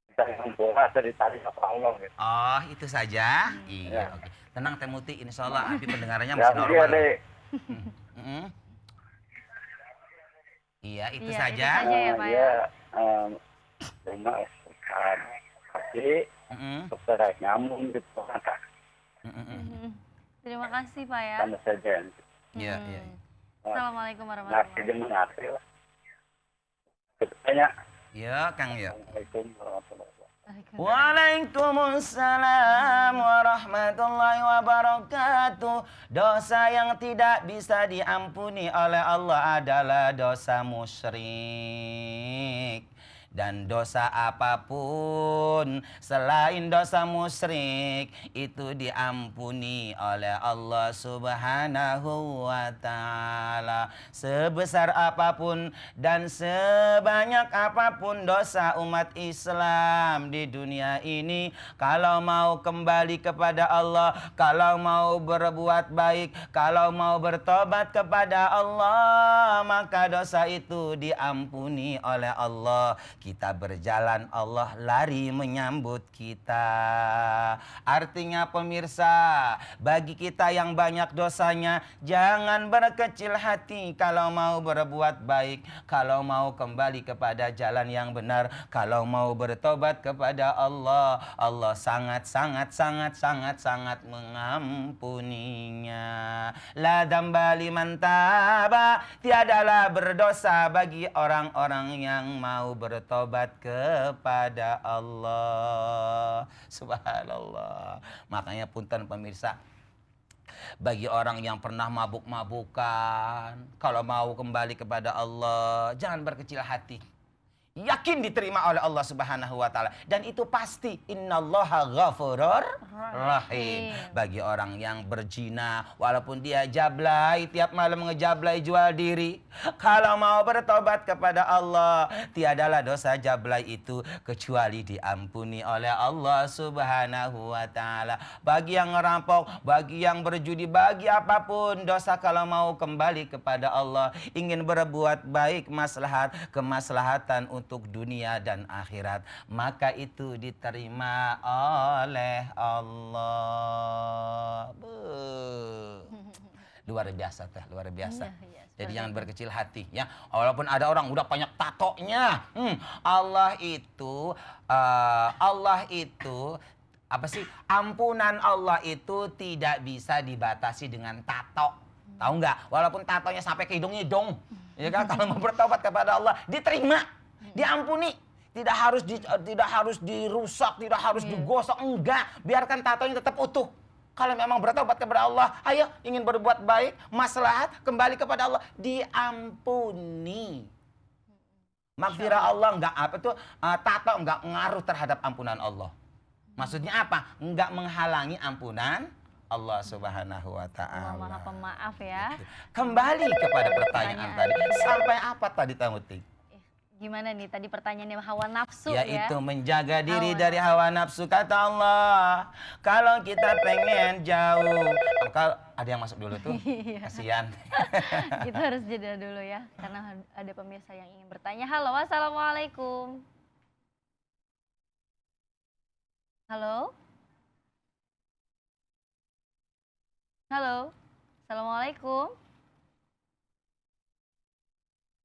Kita yang puasa diterima ke Allah. Gitu. Oh, itu saja? Iya, Ya. oke. Tenang Teh Muti, insya Allah nanti pendengarannya Ya, masih iya normal. deh. Iya, itu Iya, saja. itu saja. ya, Pak, ya? Ya, terima kasih. Dokter nyambung gitu. Terima kasih Pak ya. Sama saja. Iya. Assalamualaikum Ngerti warahmatullahi dengan ngerti lah. Tanya. Ya, Kang ya. Assalamualaikum warahmatullahi wabarakatuh. wabarakatuh. Waalaikumsalam warahmatullahi wabarakatuh. Dosa yang tidak bisa diampuni oleh Allah adalah dosa musyrik. Dan dosa apapun selain dosa musyrik itu diampuni oleh Allah Subhanahu wa ta'ala. Sebesar apapun dan sebanyak apapun dosa umat Islam di dunia ini, kalau mau kembali kepada Allah, kalau mau berbuat baik, kalau mau bertobat kepada Allah, maka dosa itu diampuni oleh Allah. Kita berjalan, Allah lari menyambut kita. Artinya pemirsa, bagi kita yang banyak dosanya, jangan berkecil hati kalau mau berbuat baik, kalau mau kembali kepada jalan yang benar, kalau mau bertobat kepada Allah, Allah sangat mengampuninya. La dzamba liman taba, tiadalah berdosa bagi orang-orang yang mau bertobat kepada Allah. Subhanallah. Makanya punten pemirsa, bagi orang yang pernah mabuk-mabukan, kalau mau kembali kepada Allah, jangan berkecil hati. Yakin diterima oleh Allah Subhanahu wa ta'ala. Dan itu pasti, innallaha ghafurur rahim. Bagi orang yang berzina, walaupun dia jablay, tiap malam ngejablay jual diri, kalau mau bertobat kepada Allah, tiadalah dosa jablay itu kecuali diampuni oleh Allah Subhanahu wa ta'ala. Bagi yang ngerampok, bagi yang berjudi, bagi apapun dosa, kalau mau kembali kepada Allah, ingin berbuat baik, kemaslahatan untuk dunia dan akhirat, maka itu diterima oleh Allah. Luar biasa teh, luar biasa. Jadi jangan berkecil hati ya. Walaupun ada orang udah banyak tatonya, Allah itu apa sih? Ampunan Allah itu tidak bisa dibatasi dengan tato. Tahu nggak? Walaupun tatonya sampai ke hidung, ya kan? Kalau mau bertobat kepada Allah, diterima, diampuni. Tidak harus dirusak, tidak harus digosok, enggak. Biarkan tatonya tetap utuh. Kalau memang bertobat kepada Allah, ayo ingin berbuat baik, maslahat, kembali kepada Allah, diampuni. Maghfirah Allah enggak apa tuh, tato enggak ngaruh terhadap ampunan Allah. Maksudnya apa? Enggak menghalangi ampunan Allah Subhanahu wa ta'ala. Allah Maha Pemaaf ya. Kembali kepada pertanyaan tadi. Sampai apa tadi Tamuti? Gimana nih tadi pertanyaannya hawa nafsu ya? Yaitu menjaga diri Hawa dari hawa nafsu. Kata Allah, kalau kita pengen jauh. Kalau ada yang masuk dulu tuh, kasihan. Kita harus jeda dulu ya, karena ada pemirsa yang ingin bertanya. Halo, assalamualaikum. Halo. Halo, assalamualaikum.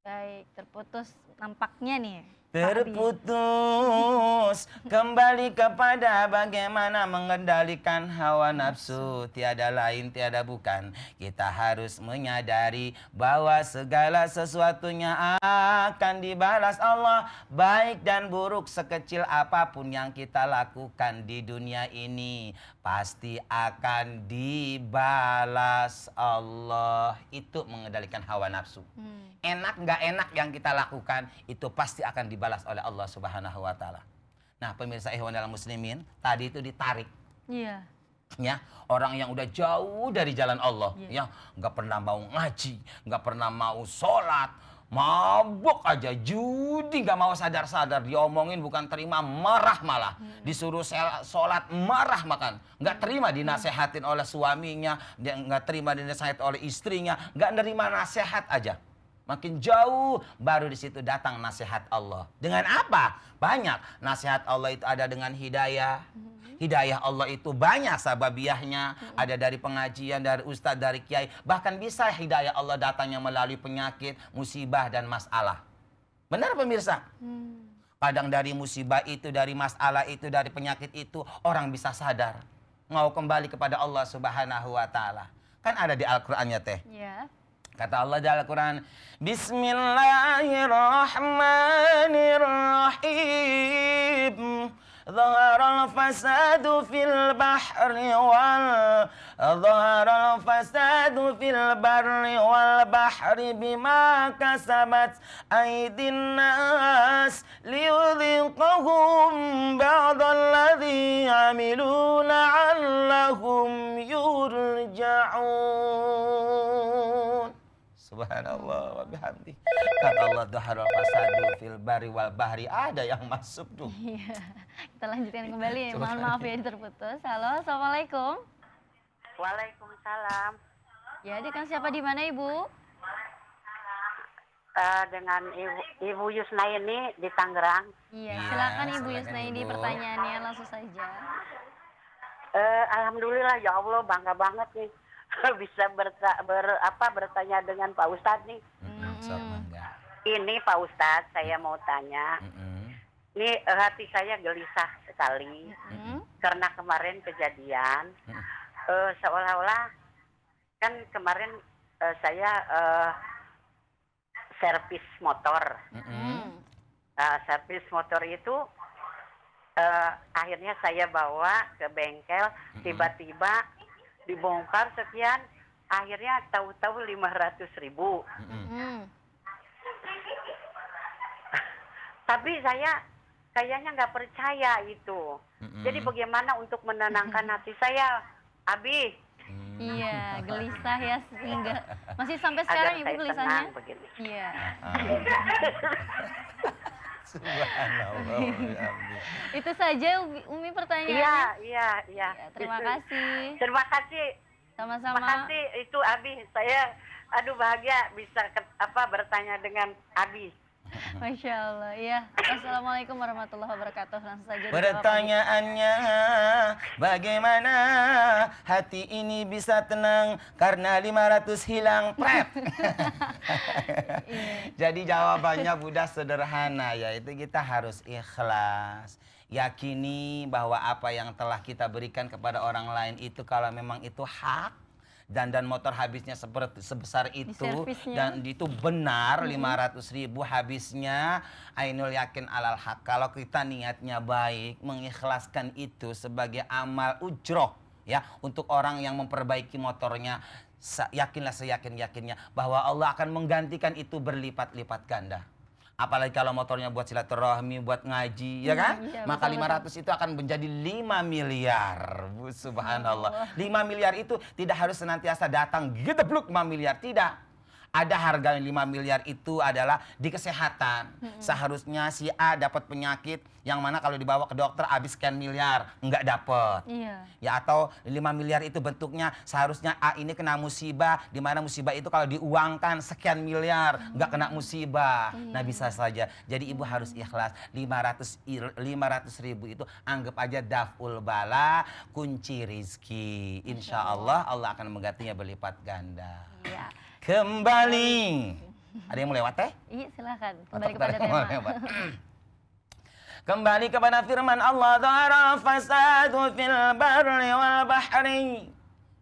Baik, terputus nampaknya nih. Pak Abi. Terputus kembali kepada bagaimana mengendalikan hawa nafsu. Tiada lain, tiada bukan. Kita harus menyadari bahwa segala sesuatunya akan dibalas Allah. Baik dan buruk sekecil apapun yang kita lakukan di dunia ini pasti akan dibalas Allah. Itu mengendalikan hawa nafsu. Enak nggak enak yang kita lakukan itu pasti akan dibalas oleh Allah Subhanahu wa taala. Nah, pemirsa ikhwanul muslimin, tadi itu ditarik. Iya. Ya, orang yang udah jauh dari jalan Allah, ya, nggak pernah mau ngaji, nggak pernah mau sholat, mabuk aja, judi, nggak mau sadar-sadar, diomongin bukan terima, marah malah, disuruh sholat, marah makan, nggak terima dinasehatin oleh suaminya, dia nggak terima dinasehatin oleh istrinya, nggak nerima nasihat aja. Makin jauh baru di situ datang nasihat Allah. Dengan apa? Banyak. Nasihat Allah itu ada dengan hidayah. Hidayah Allah itu banyak sababiahnya. Ada dari pengajian, dari ustadz, dari kiai. Bahkan bisa hidayah Allah datangnya melalui penyakit, musibah, dan masalah. Benar pemirsa? Kadang dari musibah itu, dari masalah itu, dari penyakit itu, orang bisa sadar. Mau kembali kepada Allah Subhanahu wa ta'ala. Kan ada di Al-Qur'annya teh. Iya. Kata Allah dalam Al-Quran, Bismillahirrahmanirrahim. Zaharal fasadu fil bahri wal bahri bima kasabat aydin nas liyudhiqahum ba'dalladhi amilu la'allahum yurja'un. Subhanallah wa bihamdi. Kata Allah dhaharal fasadu fil bari wal bahri. Ada yang masuk tuh. Iya. Kita lanjutkan kembali. Mohon maaf ya terputus. Halo, assalamualaikum. Waalaikumsalam. Ya, dengan siapa di mana Ibu? Dengan Ibu Yusnaini di Tangerang. Iya, silakan Ibu Yusnaini pertanyaannya langsung saja. Alhamdulillah ya Allah, bangga banget nih bisa bertanya dengan Pak Ustadz nih. Ini Pak Ustadz, saya mau tanya. Ini hati saya gelisah sekali karena kemarin kejadian seolah-olah kan kemarin saya servis motor. Servis motor itu akhirnya saya bawa ke bengkel, tiba-tiba dibongkar sekian, akhirnya tahu-tahu 500.000. Tapi saya kayaknya nggak percaya itu. Jadi bagaimana untuk menenangkan hati saya, Abi? Iya, gelisah ya sehingga masih sampai sekarang Ibu gelisahnya. Iya. Subhanallah. Itu saja Umi pertanyaannya. Iya. Terima kasih. Terima kasih. Sama-sama. Terima kasih itu Abi. Saya bahagia bisa bertanya dengan Abi. Masya Allah, ya. Assalamualaikum warahmatullahi wabarakatuh. Langsung saja. Pertanyaannya, bagaimana hati ini bisa tenang karena 500 hilang prep? Jadi jawabannya mudah sederhana, yaitu kita harus ikhlas. Yakini bahwa apa yang telah kita berikan kepada orang lain itu kalau memang itu hak, dan motor habisnya sebesar itu dan itu benar 500.000 habisnya, ainul yakin alal haq. Kalau kita niatnya baik, mengikhlaskan itu sebagai amal ujroh ya untuk orang yang memperbaiki motornya, yakinlah seyakin-yakinnya bahwa Allah akan menggantikan itu berlipat-lipat ganda. Apalagi kalau motornya buat silaturahmi, buat ngaji, ya kan? Iya, maka betul, 500 itu akan menjadi 5 miliar. Subhanallah. 5 miliar itu tidak harus senantiasa datang gedebluk 5 miliar. Tidak. Ada harga 5 miliar itu adalah di kesehatan. Seharusnya si A dapat penyakit yang mana kalau dibawa ke dokter habis sekian miliar, nggak dapat. Iya. Ya atau 5 miliar itu bentuknya seharusnya A ini kena musibah, di mana musibah itu kalau diuangkan sekian miliar, nggak kena musibah. Nah bisa saja. Jadi ibu harus ikhlas. 500 ribu itu anggap aja daf'ul bala, kunci rizki. Insya Allah Allah akan menggantinya berlipat ganda. Iya. Kembali. Ada yang mau lewat teh? Iya silakan. Kembali kepada tema. Kembali kepada firman Allah, dhara fasadu fil barri wal bahri.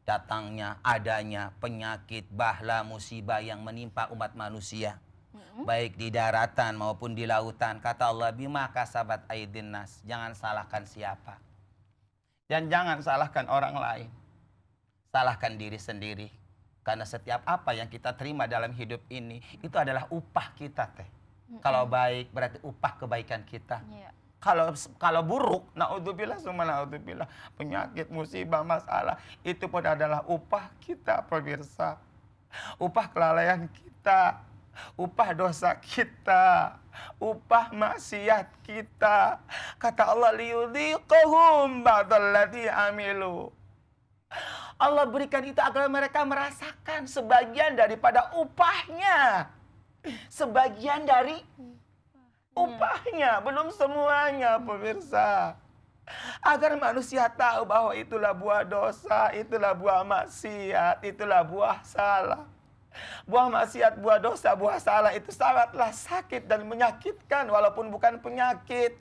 Datangnya, adanya penyakit, bahla, musibah yang menimpa umat manusia. Baik di daratan maupun di lautan. Kata Allah, bima kasabat aydin nas. Jangan salahkan siapa. Dan jangan salahkan orang lain. Salahkan diri sendiri. Karena setiap apa yang kita terima dalam hidup ini, itu adalah upah kita teh. Kalau baik berarti upah kebaikan kita. Iya. Kalau buruk, naudzubillah summa naudzubillah, penyakit, musibah, masalah, itu pun adalah upah kita pemirsa. Upah kelalaian kita, upah dosa kita, upah maksiat kita. Kata Allah, liyudhiqahum ba'dallati amilu. Allah berikan itu agar mereka merasakan sebagian daripada upahnya. Sebagian dari upahnya, belum semuanya pemirsa. Agar manusia tahu bahwa itulah buah dosa, itulah buah maksiat, itulah buah salah. Buah maksiat, buah dosa, buah salah itu sangatlah sakit dan menyakitkan walaupun bukan penyakit.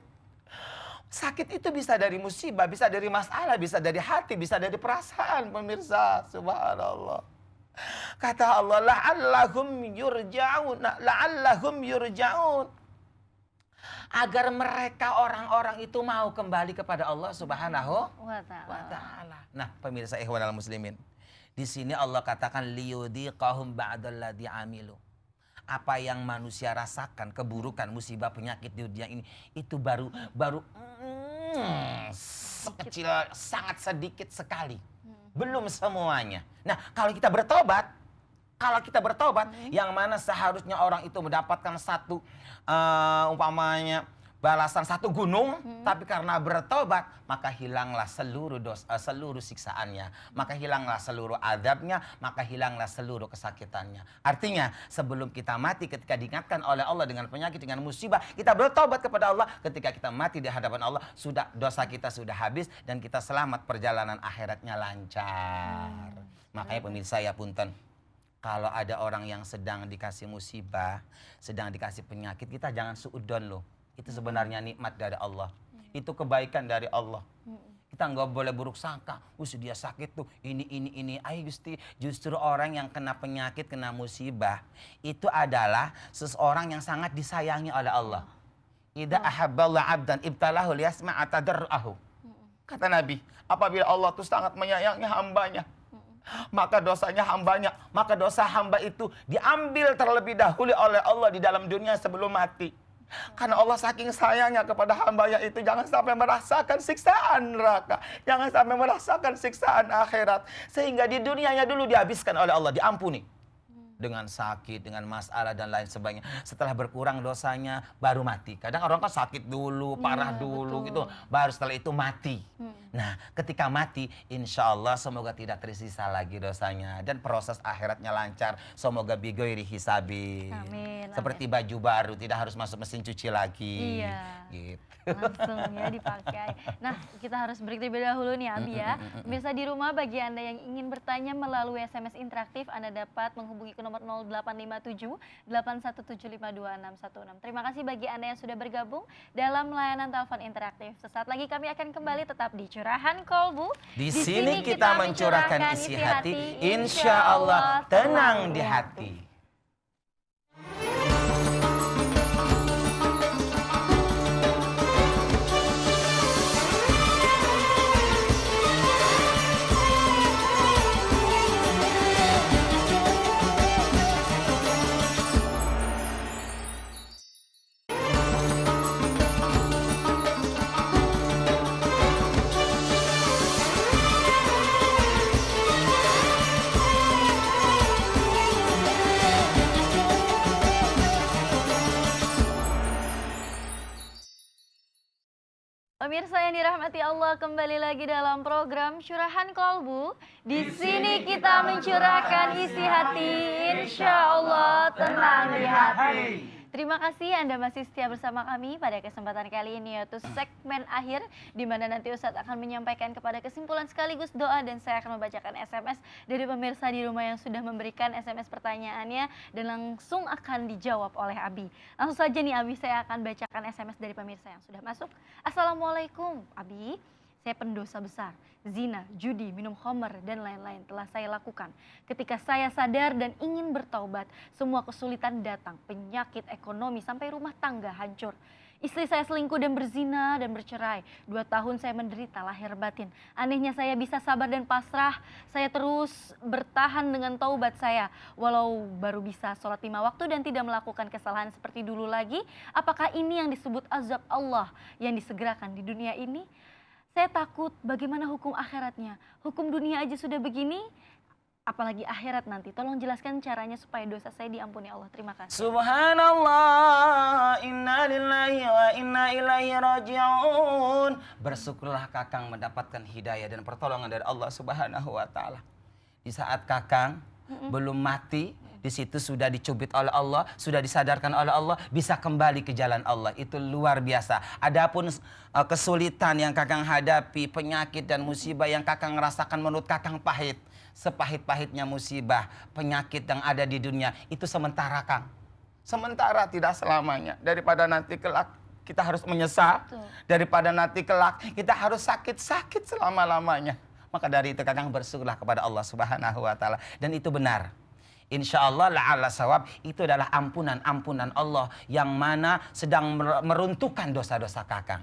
Sakit itu bisa dari musibah, bisa dari masalah, bisa dari hati, bisa dari perasaan pemirsa. Subhanallah. Kata Allah, la'allahum yurja'un. Agar mereka orang-orang itu mau kembali kepada Allah Subhanahu wa ta'ala. Nah, pemirsa ikhwanal muslimin. Di sini Allah katakan liyudhiqahum ba'dalladzi amilu. Apa yang manusia rasakan, keburukan, musibah, penyakit di dunia ini, itu baru sekecil, sangat sedikit sekali. Belum semuanya. Nah, kalau kita bertobat, yang mana seharusnya orang itu mendapatkan satu, umpamanya, balasan satu gunung, tapi karena bertobat, maka hilanglah seluruh dosa, seluruh siksaannya, maka hilanglah seluruh azabnya, maka hilanglah seluruh kesakitannya. Artinya, sebelum kita mati, ketika diingatkan oleh Allah dengan penyakit, dengan musibah, kita bertobat kepada Allah. Ketika kita mati di hadapan Allah, sudah dosa kita sudah habis dan kita selamat, perjalanan akhiratnya lancar. Makanya pemirsa ya punten, kalau ada orang yang sedang dikasih musibah, sedang dikasih penyakit, kita jangan suudon loh. Itu sebenarnya nikmat dari Allah. Itu kebaikan dari Allah. Kita nggak boleh buruk sangka. Dia sakit tuh, ini. Ayo justru orang yang kena penyakit, kena musibah, itu adalah seseorang yang sangat disayangi oleh Allah. Idza ahabballahu 'abdan ibtalahu liyasma'a tadarru'ahu. Kata Nabi, apabila Allah tuh sangat menyayangi hambanya, maka dosanya hambanya, maka dosa hamba itu diambil terlebih dahulu oleh Allah di dalam dunia sebelum mati. Karena Allah saking sayangnya kepada hambanya itu, jangan sampai merasakan siksaan neraka, jangan sampai merasakan siksaan akhirat, sehingga di dunianya dulu dihabiskan oleh Allah, diampuni dengan sakit, dengan masalah dan lain sebagainya. Setelah berkurang dosanya baru mati. Kadang orang kan sakit dulu, parah dulu gitu, baru setelah itu mati. Nah, ketika mati, insya Allah semoga tidak tersisa lagi dosanya dan proses akhiratnya lancar. Semoga bigoiri hisabi. Amin. Seperti baju baru, tidak harus masuk mesin cuci lagi. Iya. Gitu. Langsung ya dipakai. Nah, kita harus break terlebih dahulu nih Abi ya. Pemirsa di rumah, bagi Anda yang ingin bertanya melalui SMS interaktif, Anda dapat menghubungi ke nomor 0857 81752616. Terima kasih bagi Anda yang sudah bergabung dalam layanan telepon interaktif. Sesaat lagi kami akan kembali tetap di Curahan Kolbu. Di sini kita mencurahkan isi hati, insya Allah tenang di hati. Pemirsa yang dirahmati Allah, kembali lagi dalam program Curahan Kolbu. Di sini kita mencurahkan isi hati, insya Allah tenang di hati. Terima kasih Anda masih setia bersama kami pada kesempatan kali ini, yaitu segmen akhir di mana nanti Ustadz akan menyampaikan kepada kesimpulan sekaligus doa, dan saya akan membacakan SMS dari pemirsa di rumah yang sudah memberikan SMS pertanyaannya dan langsung akan dijawab oleh Abi. Langsung saja nih Abi, saya akan bacakan SMS dari pemirsa yang sudah masuk. Assalamualaikum Abi. Saya pendosa besar, zina, judi, minum khamr, dan lain-lain telah saya lakukan. Ketika saya sadar dan ingin bertaubat, semua kesulitan datang, penyakit, ekonomi, sampai rumah tangga hancur. Istri saya selingkuh dan berzina dan bercerai. 2 tahun saya menderita lahir batin. Anehnya saya bisa sabar dan pasrah. Saya terus bertahan dengan taubat saya. Walau baru bisa sholat 5 waktu dan tidak melakukan kesalahan seperti dulu lagi. Apakah ini yang disebut azab Allah yang disegerakan di dunia ini? Saya takut bagaimana hukum akhiratnya. Hukum dunia aja sudah begini, apalagi akhirat nanti. Tolong jelaskan caranya supaya dosa saya diampuni Allah. Terima kasih. Subhanallah, inna lillahi wa inna ilaihi raji'un. Bersyukurlah Kakang mendapatkan hidayah dan pertolongan dari Allah Subhanahu wa taala. Di saat Kakang belum mati, di situ sudah dicubit oleh Allah, sudah disadarkan oleh Allah, bisa kembali ke jalan Allah. Itu luar biasa. Adapun kesulitan yang Kakang hadapi, penyakit dan musibah yang Kakang rasakan menurut Kakang pahit. Sepahit-pahitnya musibah, penyakit yang ada di dunia, itu sementara Kang. Sementara, tidak selamanya. Daripada nanti kelak kita harus menyesal, daripada nanti kelak kita harus sakit-sakit selama-lamanya. Maka dari itu Kakang bersyukurlah kepada Allah Subhanahu wa taala, dan itu benar. Insya Allah la'ala sawab, itu adalah ampunan Allah yang mana sedang meruntuhkan dosa-dosa Kakang.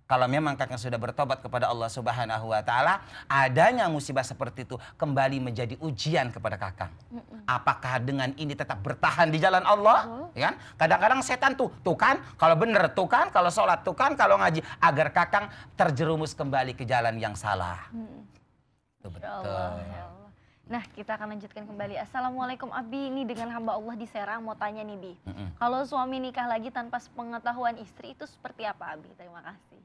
Kalau memang Kakang sudah bertobat kepada Allah Subhanahu wa taala, adanya musibah seperti itu kembali menjadi ujian kepada Kakang. Apakah dengan ini tetap bertahan di jalan Allah? Ya kan? Kadang-kadang setan tuh kan, kalau benar tuh kan, kalau sholat tuh kan, kalau ngaji, agar Kakang terjerumus kembali ke jalan yang salah. Itu betul. Nah, kita akan lanjutkan kembali. Assalamualaikum Abi, ini dengan hamba Allah di Serang mau tanya nih Bi. Kalau suami nikah lagi tanpa sepengetahuan istri itu seperti apa Abi? Terima kasih.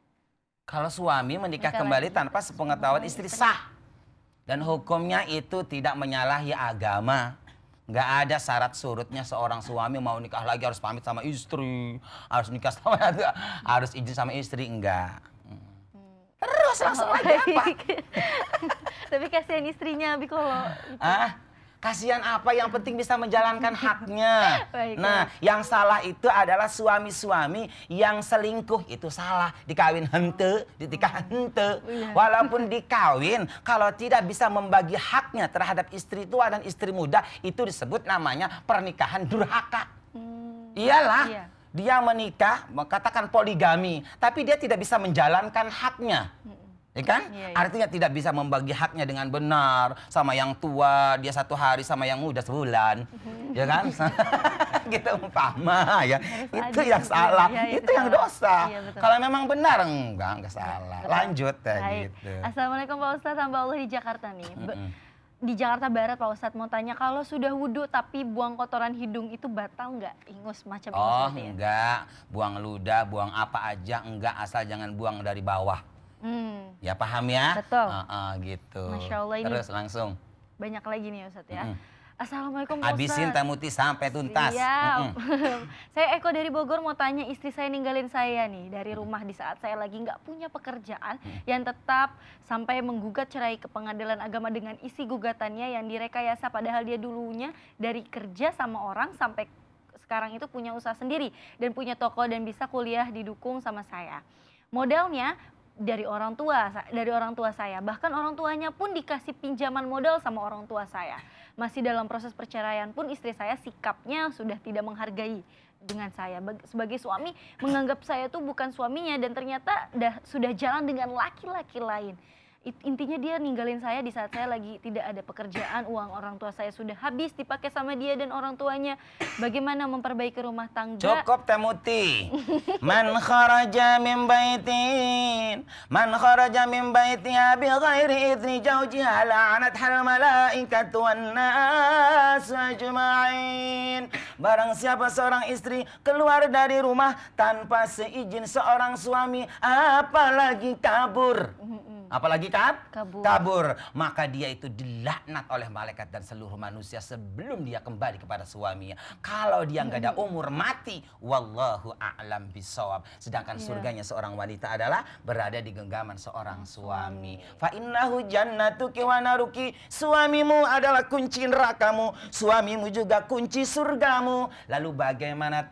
Kalau suami menikah kembali tanpa sepengetahuan istri sah. Dan hukumnya itu tidak menyalahi agama. Nggak ada syarat surutnya seorang suami mau nikah lagi harus pamit sama istri, harus nikah sama harus izin sama istri, enggak. Terus langsung aja apa? Tapi kasihan istrinya Abi kalau kasihan apa, yang penting bisa menjalankan haknya. Nah, yang salah itu adalah suami-suami yang selingkuh, itu salah. Dikawin hente, ditikah hente. Walaupun dikawin, kalau tidak bisa membagi haknya terhadap istri tua dan istri muda, itu disebut namanya pernikahan durhaka. Iyalah. Dia menikah, katakan poligami, tapi dia tidak bisa menjalankan haknya. Ya kan? Artinya tidak bisa membagi haknya dengan benar. Sama yang tua, dia 1 hari, sama yang muda sebulan. Ya kan? Gitu umpama ya. Itu yang salah, itu yang dosa. Kalau memang benar, enggak salah. Lanjut ya gitu. Assalamualaikum Pak Ustadz, hamba Allah di Jakarta nih. Di Jakarta Barat Pak Ustadz mau tanya, kalau sudah wudhu tapi buang kotoran hidung itu batal nggak? Ingus macam ini? Oh enggak, buang ludah, buang apa aja enggak, asal jangan buang dari bawah. Ya paham ya? Betul. Gitu. Masya Allah, ini terus langsung. Banyak lagi nih Ustadz ya. Assalamualaikum Pak Ustadz. Habisin tamuti sampai tuntas. Siap. Saya Eko dari Bogor mau tanya, istri saya ninggalin saya nih dari rumah di saat saya lagi nggak punya pekerjaan, yang tetap sampai menggugat cerai ke pengadilan agama dengan isi gugatannya yang direkayasa, padahal dia dulunya dari kerja sama orang sampai sekarang itu punya usaha sendiri dan punya toko dan bisa kuliah didukung sama saya. Modalnya dari orang tua saya, bahkan orang tuanya pun dikasih pinjaman modal sama orang tua saya. Masih dalam proses perceraian pun istri saya sikapnya sudah tidak menghargai dengan saya. Sebagai suami menganggap saya tuh bukan suaminya dan ternyata sudah jalan dengan laki-laki lain. Intinya dia ninggalin saya di saat saya lagi tidak ada pekerjaan, uang orang tua saya sudah habis dipakai sama dia dan orang tuanya. Bagaimana memperbaiki rumah tangga? Cukup Teh Muti. Man kharaja min baitin, man kharaja min baitiha bi ghairi idzni zawjiha la'anat hal malaikatu wan nas ajma'in. Barang siapa seorang istri keluar dari rumah tanpa seizin seorang suami, apalagi kabur. Apalagi kabur. Maka dia itu dilaknat oleh malaikat dan seluruh manusia sebelum dia kembali kepada suaminya. Kalau dia nggak ada umur mati, wallahu a'lam bisawab. Sedangkan surganya seorang wanita adalah berada di genggaman seorang suami. Fa innahu jannatuki wa naruki. Suamimu adalah kunci nerakamu, suamimu juga kunci surgamu. Lalu bagaimana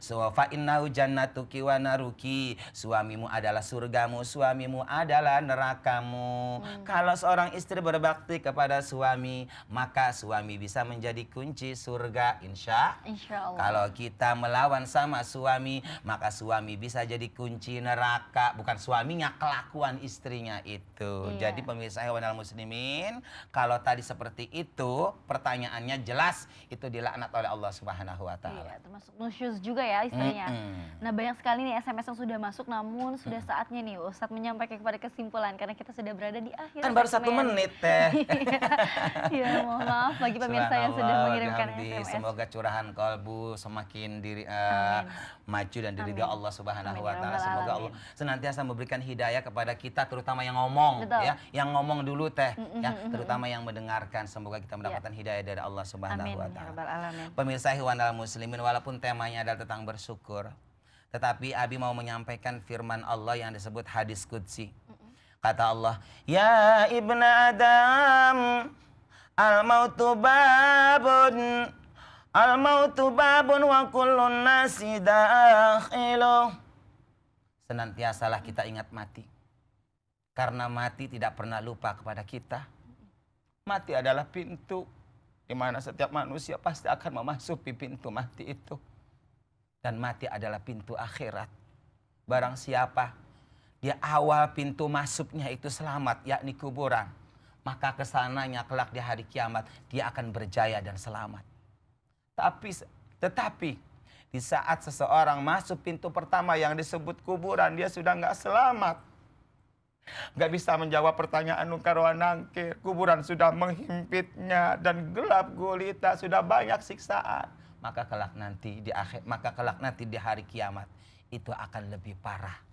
fa innahu jannatuki wa naruki. Suamimu adalah surgamu, suamimu adalah nerakamu. Kalau seorang istri berbakti kepada suami, maka suami bisa menjadi kunci surga, insya Allah. Kalau kita melawan sama suami, maka suami bisa jadi kunci neraka. Bukan suaminya, kelakuan istrinya itu. Jadi pemirsa Ikhwanul Muslimin, kalau tadi seperti itu, pertanyaannya jelas, itu dilaknat oleh Allah Subhanahu wa Ta'ala. Iya, termasuk nusyuz juga ya istilahnya. Nah, banyak sekali nih SMS yang sudah masuk, namun sudah saatnya nih Ustadz menyampaikan kepada kesimpulan karena kita sudah berada di akhir. Kan baru 1 menit Teh. Ya, mohon maaf bagi pemirsa yang sudah mengirimkan SMS. Semoga curahan kolbu semakin maju dan diridhoi Allah Subhanahu wa Ta'ala. Semoga Allah senantiasa memberikan hidayah kepada kita, terutama yang ngomong. Betul. Ya, yang ngomong dulu Teh, ya, terutama yang mendengarkan. Semoga kita mendapatkan hidayah dari Allah Subhanahu wa Ta'ala. Pemirsa Ikhwanul Muslimin, walaupun temanya adalah tentang bersyukur, tetapi Abi mau menyampaikan firman Allah yang disebut hadis qudsi. Kata Allah, ya ibna Adam, al-mautu babun wa kullun nasi dakhilu. Senantiasalah kita ingat mati. Karena mati tidak pernah lupa kepada kita. Mati adalah pintu di mana setiap manusia pasti akan memasuki pintu mati itu. Dan mati adalah pintu akhirat. Barang siapa dia awal pintu masuknya itu selamat, yakni kuburan, maka kesananya kelak di hari kiamat dia akan berjaya dan selamat. Tetapi di saat seseorang masuk pintu pertama yang disebut kuburan, dia sudah nggak selamat. Nggak bisa menjawab pertanyaan nungkar nangkir. Kuburan sudah menghimpitnya dan gelap gulita, sudah banyak siksaan. Maka kelak nanti di hari kiamat itu akan lebih parah.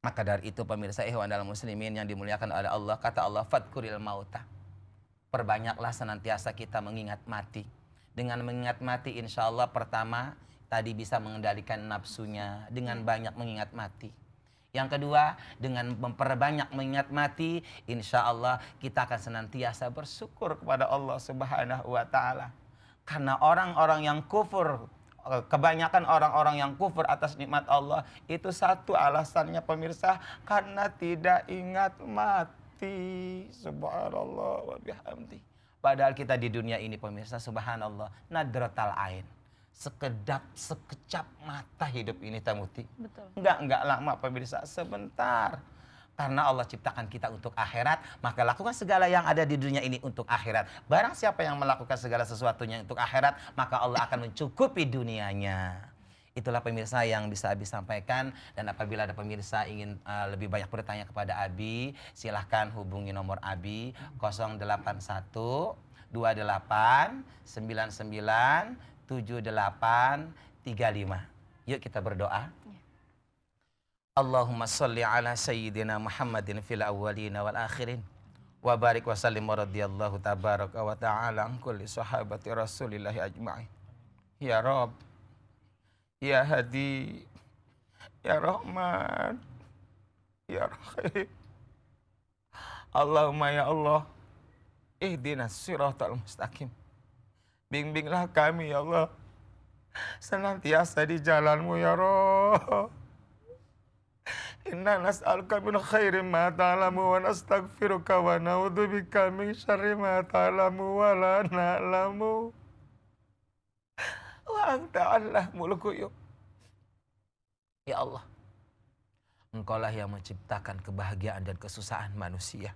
Maka dari itu pemirsa Ikhwanul Muslimin yang dimuliakan oleh Allah, kata Allah, fadkuril mauta. Perbanyaklah senantiasa kita mengingat mati. Dengan mengingat mati, insya Allah pertama tadi bisa mengendalikan nafsunya dengan banyak mengingat mati. Yang kedua, dengan memperbanyak mengingat mati, insya Allah kita akan senantiasa bersyukur kepada Allah Subhanahu wa Ta'ala. Karena orang-orang yang kufur, kebanyakan orang-orang yang kufur atas nikmat Allah, itu satu alasannya pemirsa, karena tidak ingat mati. Subhanallah wa bihamdi. Padahal kita di dunia ini pemirsa, subhanallah, nadratal ain. Sekejap mata hidup ini Tamuti. Betul. Enggak lama pemirsa, sebentar. Karena Allah ciptakan kita untuk akhirat, maka lakukan segala yang ada di dunia ini untuk akhirat. Barang siapa yang melakukan segala sesuatunya untuk akhirat, maka Allah akan mencukupi dunianya. Itulah pemirsa yang bisa Abi sampaikan. Dan apabila ada pemirsa ingin lebih banyak bertanya kepada Abi, silahkan hubungi nomor Abi 081 28 99 7835. Yuk kita berdoa. Allahumma salli ala sayyidina Muhammadin fil awwalina wal akhirin. Wa barik wa sallim wa radiyallahu tabaraka wa ta'ala an kulli sahabati rasulillahi ajma'in. Ya Rabb, Ya Hadi, Ya Rahman, Ya Rahim. Allahumma ya Allah, ihdinas siratal mustaqim. Bimbinglah kami ya Allah, senantiasa di jalanmu ya Rabb. Inna nas'aluka min khairi ma ta'lamu wa nastaghfiruka wa na'udzubika min syarri ma ta'lamu wa la na'lamu. Wa anta 'allamul ghuyub. Ya Allah, Engkaulah yang menciptakan kebahagiaan dan kesusahan manusia.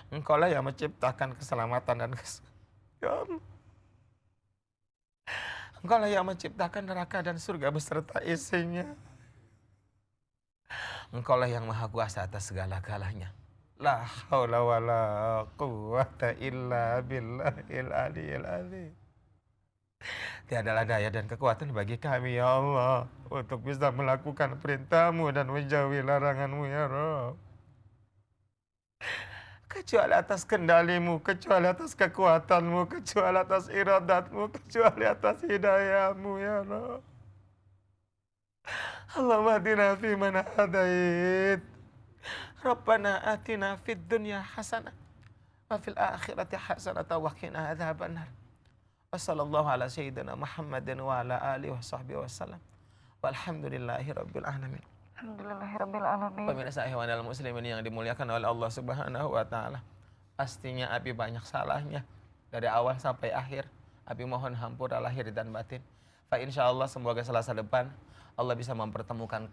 Engkaulah yang menciptakan keselamatan dan ya Allah. Engkaulah yang menciptakan neraka dan surga beserta isinya. Engkaulah yang maha kuasa atas segala-galanya. La haula wa la quwwata illa billahil aliyil azim. Tiadalah daya dan kekuatan bagi kami ya Allah untuk bisa melakukan perintah-Mu dan menjauhi larangan-Mu ya Rabb. Kecuali atas kendali-Mu, kecuali atas kekuatan-Mu, kecuali atas iradat-Mu, kecuali atas hidayah-Mu ya Rabb. Allahumma hadina fi man hadait. Rabbana atina fid dunya hasanah wa fil akhirati hasanah wa qina adzabannar. Wassallallahu ala sayyidina Muhammadin wa ala alihi wa sahbihi wasallam. Walhamdulillahi rabbil alamin. Alhamdulillahirabbil alamin. Pemirsa ihwanal muslimin yang dimuliakan oleh Allah Subhanahu wa taala. Pastinya Abi banyak salahnya dari awal sampai akhir. Abi mohon hampura lahir dan batin. Fa insyaallah semoga Selasa depan Allah bisa mempertemukan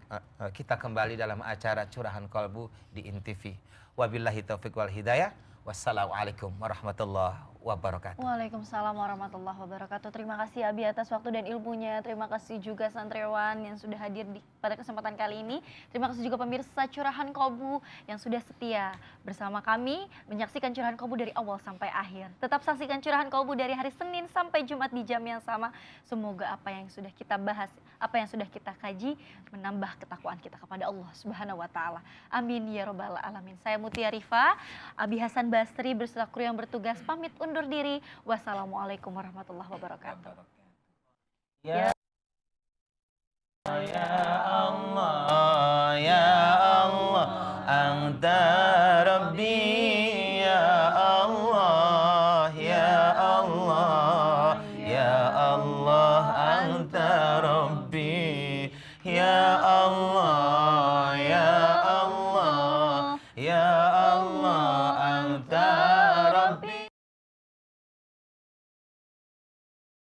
kita kembali dalam acara Curahan Kolbu di INTV. Wabillahi taufiq wal hidayah. Wassalamualaikum warahmatullahi wabarakatuh. Waalaikumsalam warahmatullahi wabarakatuh. Terima kasih Abi atas waktu dan ilmunya. Terima kasih juga santriwan yang sudah hadir pada kesempatan kali ini. Terima kasih juga pemirsa Curahan Kolbu yang sudah setia bersama kami menyaksikan Curahan Kolbu dari awal sampai akhir. Tetap saksikan Curahan Kolbu dari hari Senin sampai Jumat di jam yang sama. Semoga apa yang sudah kita bahas, apa yang sudah kita kaji menambah ketakwaan kita kepada Allah Subhanahu wa taala. Amin ya rabbal alamin. Saya Mutia Rifa, Abi Hasan Basri beserta kru yang bertugas pamit undur diri. Wassalamualaikum warahmatullahi wabarakatuh. Ya.